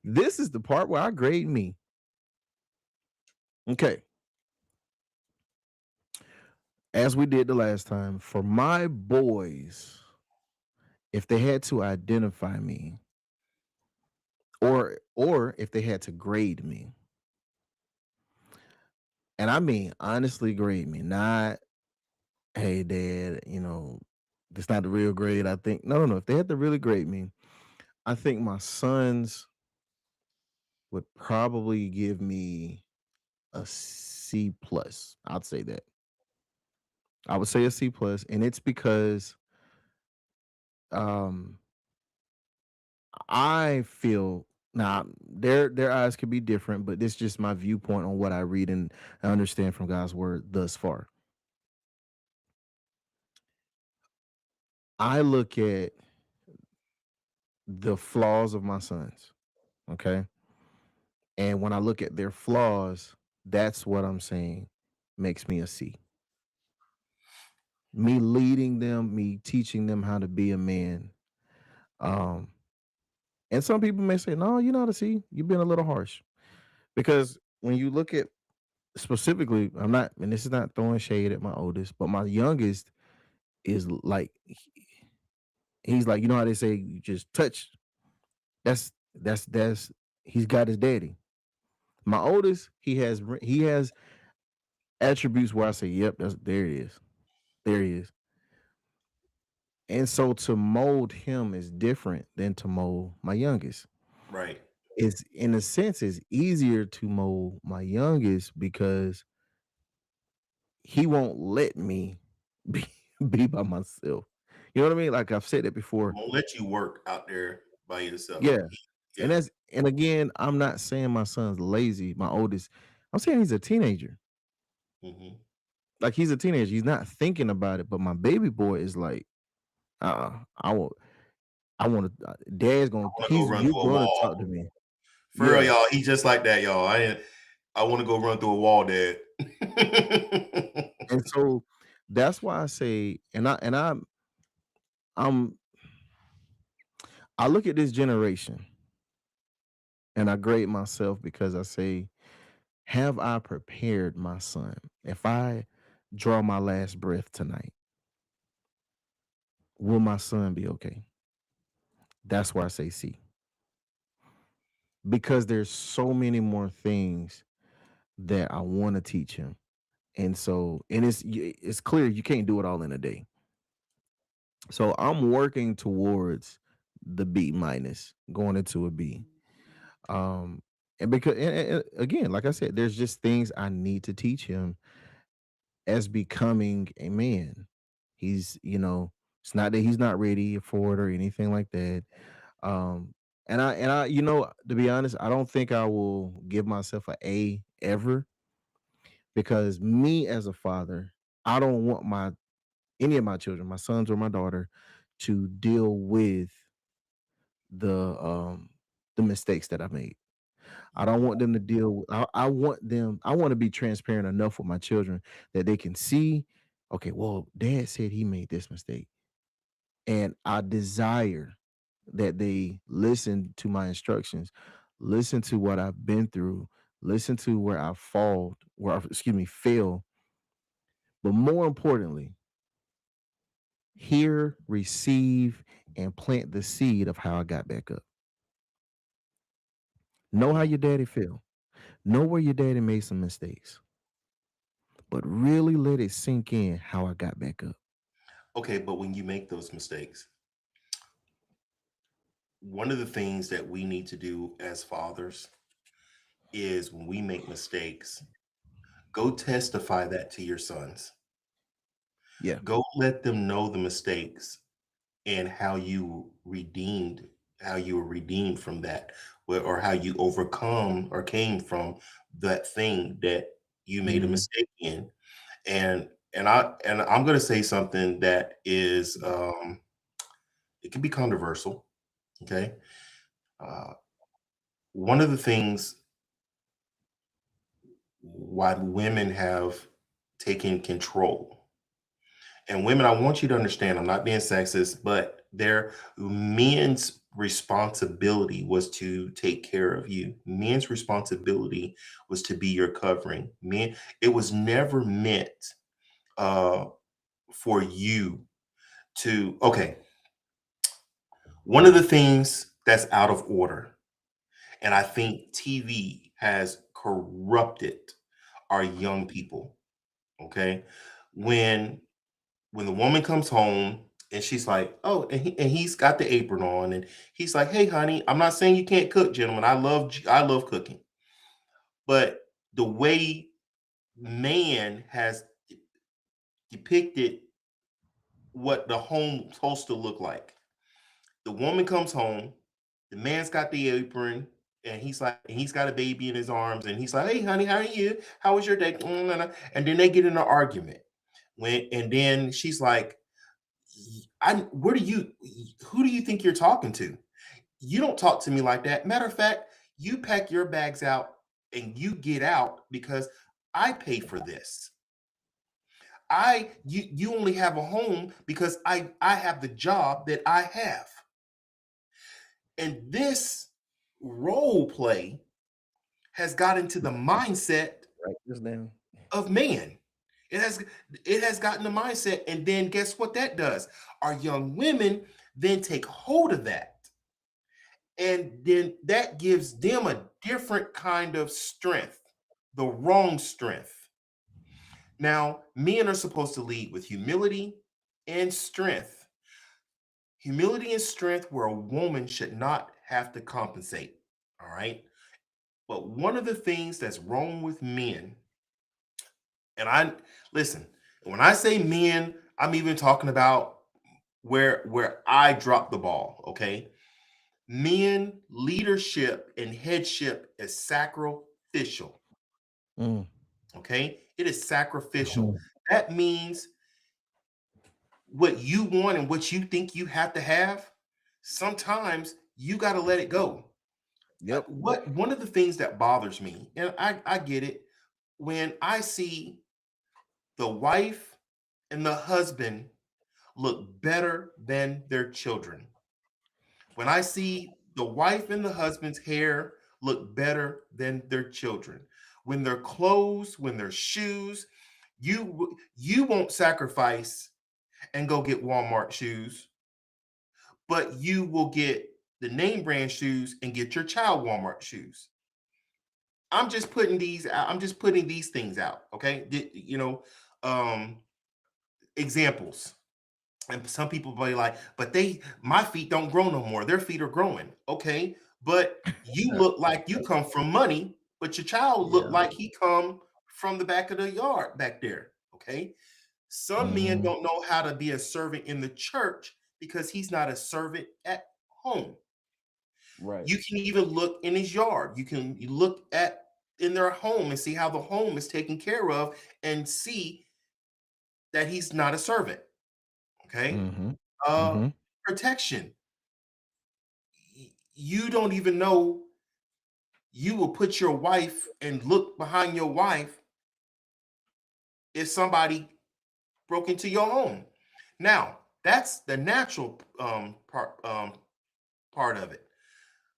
This is the part where I grade me. Okay. As we did the last time, for my boys, if they had to identify me or if they had to grade me, and I mean honestly grade me, not hey dad, that's not the real grade. I think no, no, no. If they had to really grade me, I think my sons would probably give me a C plus. I'd say that. I would say a C plus, and it's because um I feel now their eyes could be different, but this is just my viewpoint on what I read and understand from God's word thus far. I look at the flaws of my sons, okay? And when I look at their flaws, that's what I'm saying makes me a C. Me leading them, me teaching them how to be a man, um, And some people may say, no, you know to see, you've been a little harsh. Because when you look at specifically, I'm not, and this is not throwing shade at my oldest, but my youngest is like he's like, you know how they say you just touch. That's he's got his daddy. My oldest, he has attributes where I say, yep, that's there he is. There he is. And so to mold him is different than to mold my youngest.
Right.
It's in a sense it's easier to mold my youngest because he won't let me be, be by myself. You know what I mean? Like I've said it before.
Won't let you work out there by yourself.
Yeah. And
Yeah.
again, I'm not saying my son's lazy, my oldest. I'm saying he's a teenager.
Hmm.
Like he's a teenager. He's not thinking about it. But my baby boy is like, I want to. Dad's
I
gonna.
want to go run
You're
through a
gonna
wall.
talk to me.
For real,
Yeah.
y'all. He's just like that, y'all. I want to go run through a wall, Dad.
And so that's why I say, I'm I look at this generation and I grade myself because I say, have I prepared my son? If I draw my last breath tonight, will my son be okay? That's why I say C. Because there's so many more things that I want to teach him. And so, and it's clear you can't do it all in a day. So I'm working towards the B minus, going into a B. Um, and because and again, like I said, there's just things I need to teach him as becoming a man. It's not that he's not ready for it or anything like that. And I, to be honest, I don't think I will give myself an A ever because me as a father, I don't want my any of my children, my sons or my daughter, to deal with the um the mistakes that I made. I don't want them to deal with I want to be transparent enough with my children that they can see, okay, well, dad said he made this mistake. And I desire that they listen to my instructions, listen to what I've been through, listen to where I fall, excuse me, fail, but more importantly, hear, receive, and plant the seed of how I got back up. Know how
Mm.
your daddy feel. Know where your daddy made some mistakes, but really let it sink in how I got back up.
Okay, but when you make those mistakes, one of the things that we need to do as fathers is when we make mistakes, go testify that to your sons.
Yeah.
Go let them know the mistakes and how you were redeemed from that, or how you overcome or came from that thing that you made a
Mhm.
mistake in. And I'm going to say something that is it can be controversial. Okay, uh, one of the things why women have taken control. And women, I want you to understand, I'm not being sexist, but their men's responsibility was to take care of you. Men's responsibility was to be your covering. Men, it was never meant uh, for you to. Okay, one of the things that's out of order, and I think TV has corrupted our young people. Okay, when when the woman comes home and she's like, "Oh," and he's got the apron on, and he's like, "Hey, honey, I'm not saying you can't cook, gentlemen. I love cooking, but the way man has depicted what the home supposed to look like. The woman comes home, the man's got the apron, and he's got a baby in his arms, and he's like, "Hey, honey, how are you? How was your day?" And then they get in an argument. And then she's like, I where do you who do you think you're talking to? You don't talk to me like that. Matter of fact, you pack your bags out and you get out because I pay for this. You only have a home because I have the job that I have. And this role play has got into the mindset
Write this down.
of man. It has it has gotten the mindset, and then guess what that does? Our young women then take hold of that, and then that gives them a different kind of strength, the wrong strength. Now, men are supposed to lead with humility and strength. Humility and strength where a woman should not have to compensate. All right. But one of the things that's wrong with men, and I listen, when I say men, I'm even talking about where I drop the ball, okay? Men leadership and headship is sacrificial,
Mm,
okay? It is sacrificial.
mhm.
That means what you want and what you think you have to have, sometimes you got to let it go.
Yep.
What one of the things that bothers me, and I get it, when I see the wife and the husband look better than their children. When I see the wife and the husband's hair look better than their children, when their clothes, when their shoes, you won't sacrifice and go get Walmart shoes, but you will get the name brand shoes and get your child Walmart shoes. I'm just putting these out. I'm just putting these things out. Okay. Um, examples. And some people be like, but my feet don't grow no more. Their feet are growing. Okay. But you look like you come from money, but your child look
Yeah.
like he come from the back of the yard back there. Okay. Some men
Hmm.
don't know how to be a servant in the church because he's not a servant at home.
Right.
You can even look in his yard. You look at in their home and see how the home is taken care of and see that he's not a servant. Okay.
Hmm.
Uh
Hmm.
protection. You don't even know you will put your wife and look behind your wife if somebody broke into your home. Now, that's the natural part of it.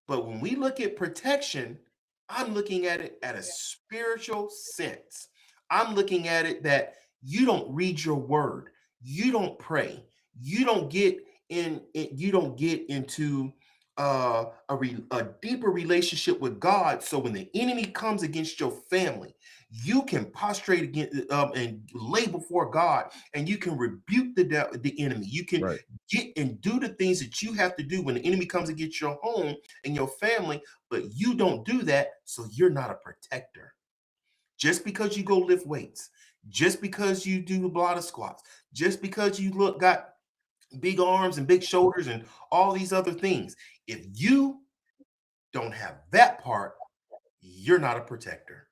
But when we look at protection, I'm looking at it at a spiritual sense. I'm looking at it that you don't read your word, you don't pray, you don't get into a deeper relationship with God. So when the enemy comes against your family, you can prostrate against and lay before God, and you can rebuke the enemy. You can
Right.
get and do the things that you have to do when the enemy comes against your home and your family, but you don't do that, so you're not a protector. Just because you go lift weights, just because you do a lot of squats, just because you look got big arms and big shoulders and all these other things, if you don't have that part, you're not a protector.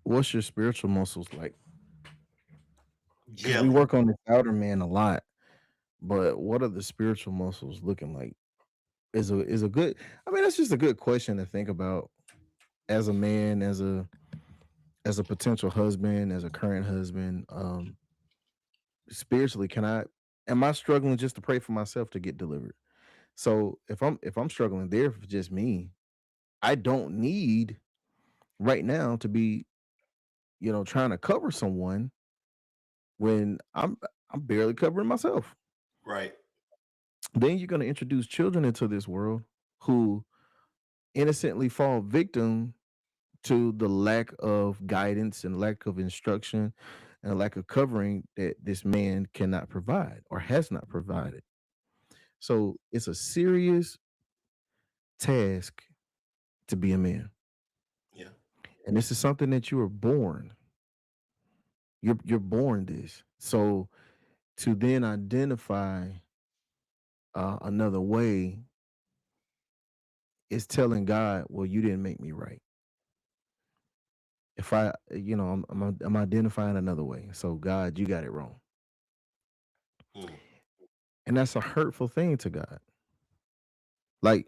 What's your spiritual muscles like? Because we
Jelly.
work on this outer man a lot, but what are the spiritual muscles looking like? Is a good. I mean, that's just a good question to think about as a man, as a potential husband, as a current husband. Spiritually, can I? Am I struggling just to pray for myself to get delivered? So if I'm struggling there for just me, I don't need right now to be trying to cover someone when I'm barely covering myself.
Right.
Then you're going to introduce children into this world who innocently fall victim to the lack of guidance and lack of instruction and lack of covering that this man cannot provide or has not provided. So it's a serious task to be a man.
Yeah.
And this is something that you are born. You're born this. So to then identify another way is telling God, well, you didn't make me right. If I'm identifying another way. So God, you got it wrong.
Mm.
And that's a hurtful thing to God. Like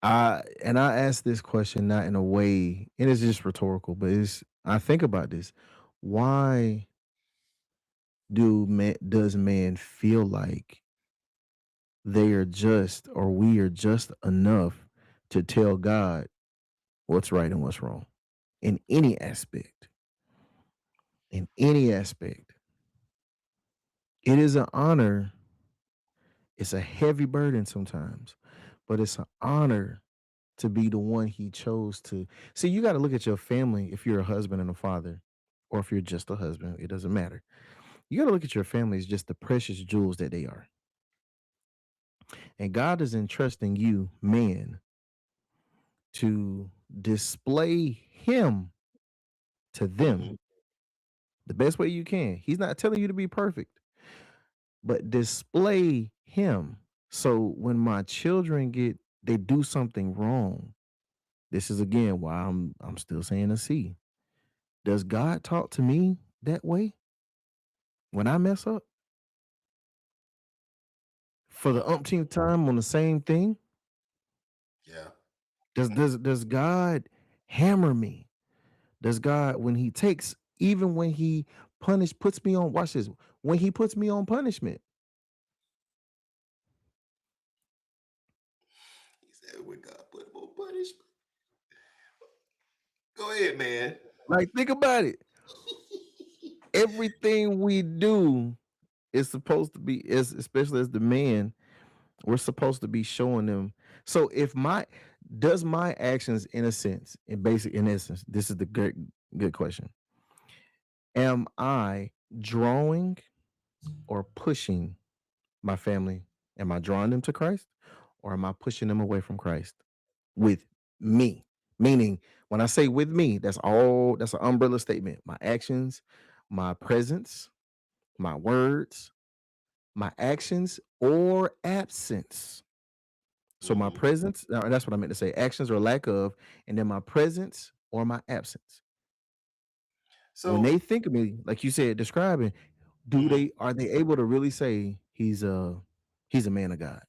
I ask this question not in a way, and it's just rhetorical, but it's I think about this. Why does man feel like they are just, or we are just enough to tell God what's right and what's wrong in any aspect. In any aspect. It is an honor. It's a heavy burden sometimes, but it's an honor to be the one he chose to. See, you got to look at your family if you're a husband and a father, or if you're just a husband, it doesn't matter. You got to look at your family as just the precious jewels that they are. And God is entrusting you, man, to display him to them
Mhm.
the best way you can. He's not telling you to be perfect, but display him. So when my children they do something wrong, this is again why I'm still saying a C. Does God talk to me that way when I mess up for the umpteenth time on the same thing?
Yeah.
Does God hammer me? Does God when he takes even when he puts me on watch this when he puts me on punishment?
He said, "When God put him on punishment." Go ahead, man.
Like think about it. Everything we do is supposed to be as especially as the man, we're supposed to be showing them. So if my does my actions in a sense, in essence, this is the good question. Am I drawing or pushing my family? Am I drawing them to Christ or am I pushing them away from Christ with me? Meaning, when I say with me, that's an umbrella statement. My actions, my presence, my words, my actions or absence. So my
Mhm.
presence, that's what I meant to say, actions or lack of, and then my presence or my absence. When
So,
they think of me, like you said, describing,
mhm.
are they able to really say he's a man of God?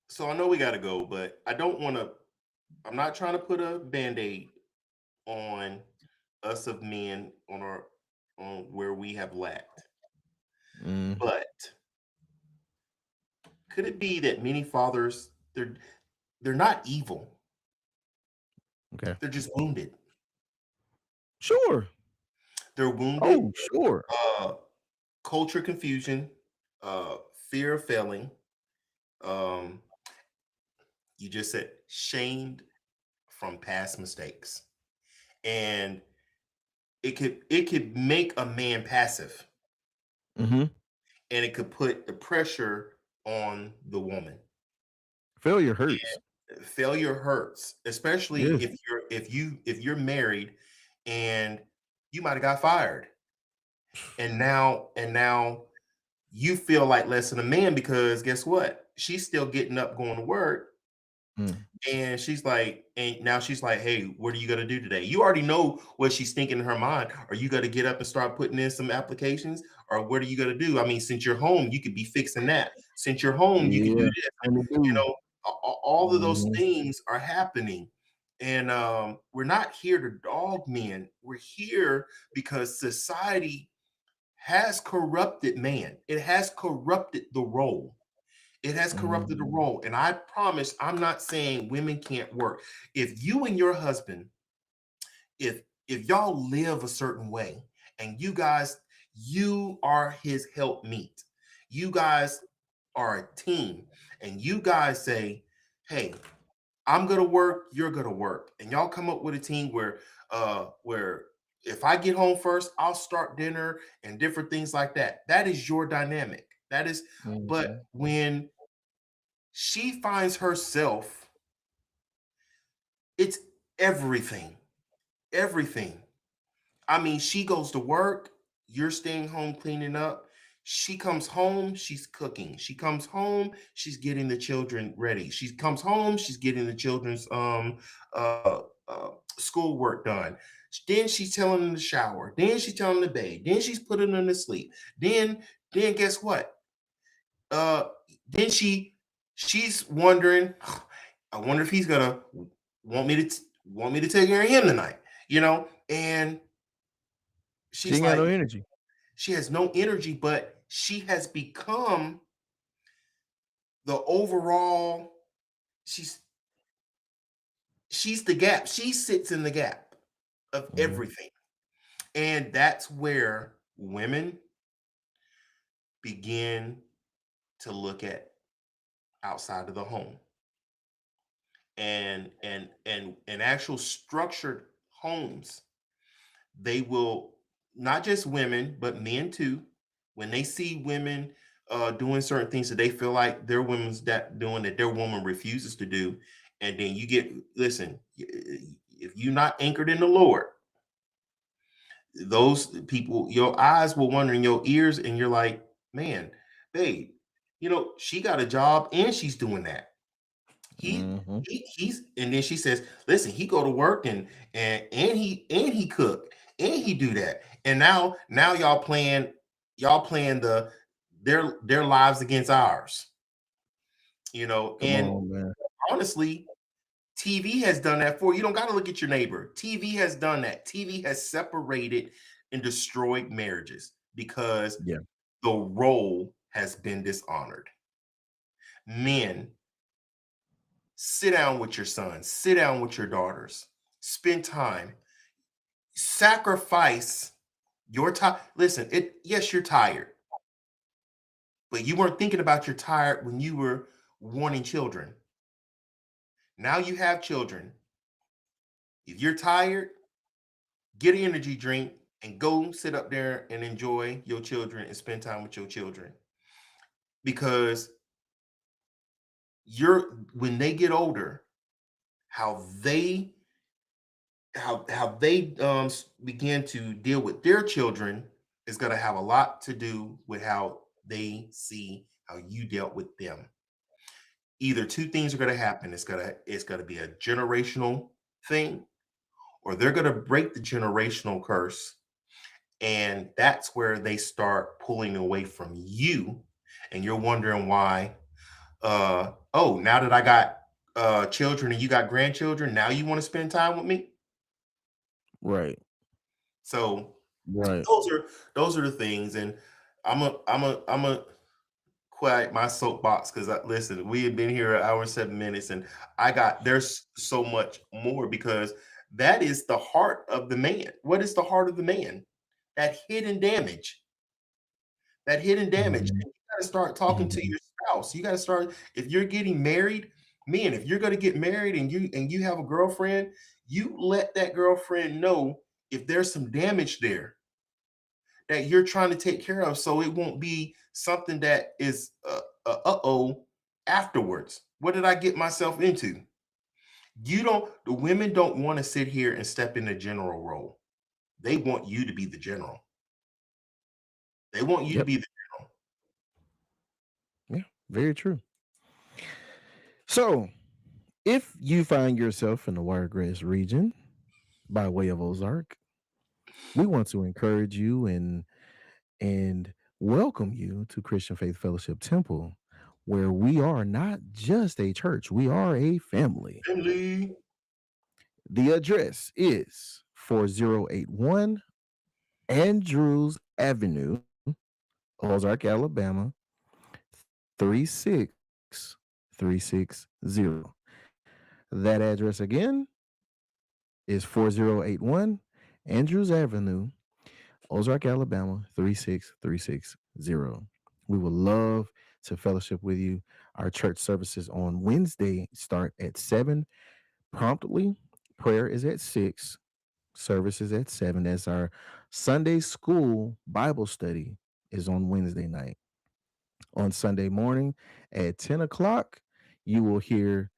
So I know we got to go, but I don't want to. I'm not trying to put a band-aid on us of men on where we have lacked.
Mm,
But could it be that many fathers they're not evil.
okay.
They're just wounded.
Sure.
They're wounded.
Oh, sure.
Uh, culture confusion, uh, fear of failing. Um, you just said shamed from past mistakes, and it could make a man passive,
Mhm.
and it could put the pressure on the woman.
Failure hurts.
Failure hurts, especially
Yes.
if you're married and you might have got fired, and now you feel like less than a man because guess what? She's still getting up going to work.
Mm.
And now she's like, hey, what are you going to do today? You already know what she's thinking in her mind. Are you going to get up and start putting in some applications? Or what are you going to do? I mean, since you're home, you could be fixing that. Since you're home, you could do
Yeah.
this.
And they do.
All of those
Mhm.
things are happening. And we're not here to dog men. We're here because society has corrupted man. It has corrupted the role. It has corrupted the
Mhm.
role. And I promise I'm not saying women can't work. If you and your husband, if y'all live a certain way and you are his helpmeet, you guys are a team, and you guys say, hey, I'm gonna work, you're gonna work, and y'all come up with a team where if I get home first, I'll start dinner and different things like that. That is your dynamic. That is, but
Mhm.
when she finds herself, it's everything, everything. I mean, she goes to work, you're staying home cleaning up. She comes home, she's cooking. She comes home, she's getting the children ready. She comes home, she's getting the children's schoolwork done. Then she's telling them to shower. Then she's telling them to bathe. Then she's putting them to sleep. Then guess what? Uh, then she's wondering, I wonder if he's gonna want me to take care of him tonight, and
She
she's
ain't got no
like,
energy.
she has no energy, but she has become the overall, she's the gap. She sits in the gap of everything. And that's where women begin to look at outside of the home and actual structured homes. They will, not just women but men too, when they see women doing certain things that they feel like their women's that doing that their woman refuses to do, and then you get, listen, if you're not anchored in the Lord, those people, your eyes will wander in your ears, and you're like, man, babe, she got a job and she's doing that. He,
Mm-hmm.
he's, and then she says, listen, he go to work and he cook and he do that. And now y'all playing their lives against ours,
Come
and
on, man.
honestly, TV has done that for you. You don't got to look at your neighbor. TV has done that. TV has separated and destroyed marriages because
Yeah.
the role has been dishonored. Men, sit down with your sons, sit down with your daughters, spend time, sacrifice your time. Listen, yes, you're tired, but you weren't thinking about you're tired when you were wanting children. Now you have children. If you're tired, get an energy drink and go sit up there and enjoy your children and spend time with your children. Because when they get older, how they begin to deal with their children is going to have a lot to do with how they see how you dealt with them. Either two things are going to happen. It's going to be a generational thing, or they're going to break the generational curse, and that's where they start pulling away from you, and you're wondering why. Oh, now that I got children and you got grandchildren, now you want to spend time with me.
Right.
So
Right.
those are the things, and I'm a quiet my soapbox because listen, we have been here an hour and 7 minutes, and there's so much more because that is the heart of the man. What is the heart of the man? That hidden damage. That hidden damage.
Mhm.
And you got to start talking to
Mhm.
your spouse. You got to start, if you're getting married, man, if you're going to get married and you have a girlfriend, you let that girlfriend know if there's some damage there that you're trying to take care of, so it won't be something that is uh-oh afterwards. What did I get myself into? The women don't want to sit here and step in the general role. They want you to be the general. They want you to
Yep.
be the general.
Yeah. Very true. So, if you find yourself in the Wiregrass region by way of Ozark, we want to encourage you and welcome you to Christian Faith Fellowship Temple, where we are not just a church, we are a family.
Family.
The address is 4081 Andrews Avenue, Ozark, Alabama, 36360. That address again is 4081 Andrews Avenue, Ozark, Alabama, 36360. We would love to fellowship with you. Our church services on Wednesday start at 7 promptly. Prayer is at 6. Service is at 7. That's our Sunday school Bible study is on Wednesday night. On Sunday morning at 10 o'clock, you will hear,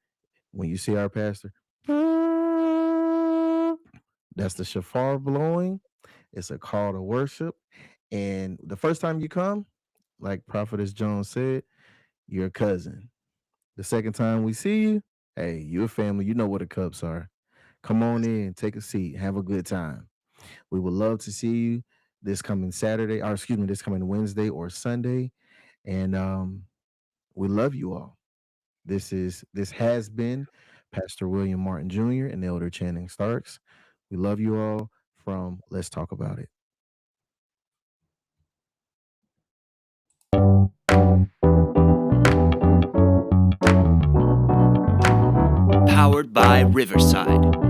when you see our pastor, that's the shofar blowing. It's a call to worship. And the first time you come, like Prophetess Jones said, you're a cousin. The second time we see you, hey, you're family. You know what the cups are. Come on in, take a seat, have a good time. We would love to see you this coming Saturday, or excuse me, this coming Wednesday or Sunday. And we love you all. This has been Pastor William Martin Jr. and Elder Channing Starks. We love you all from Let's Talk About It.
by Riverside.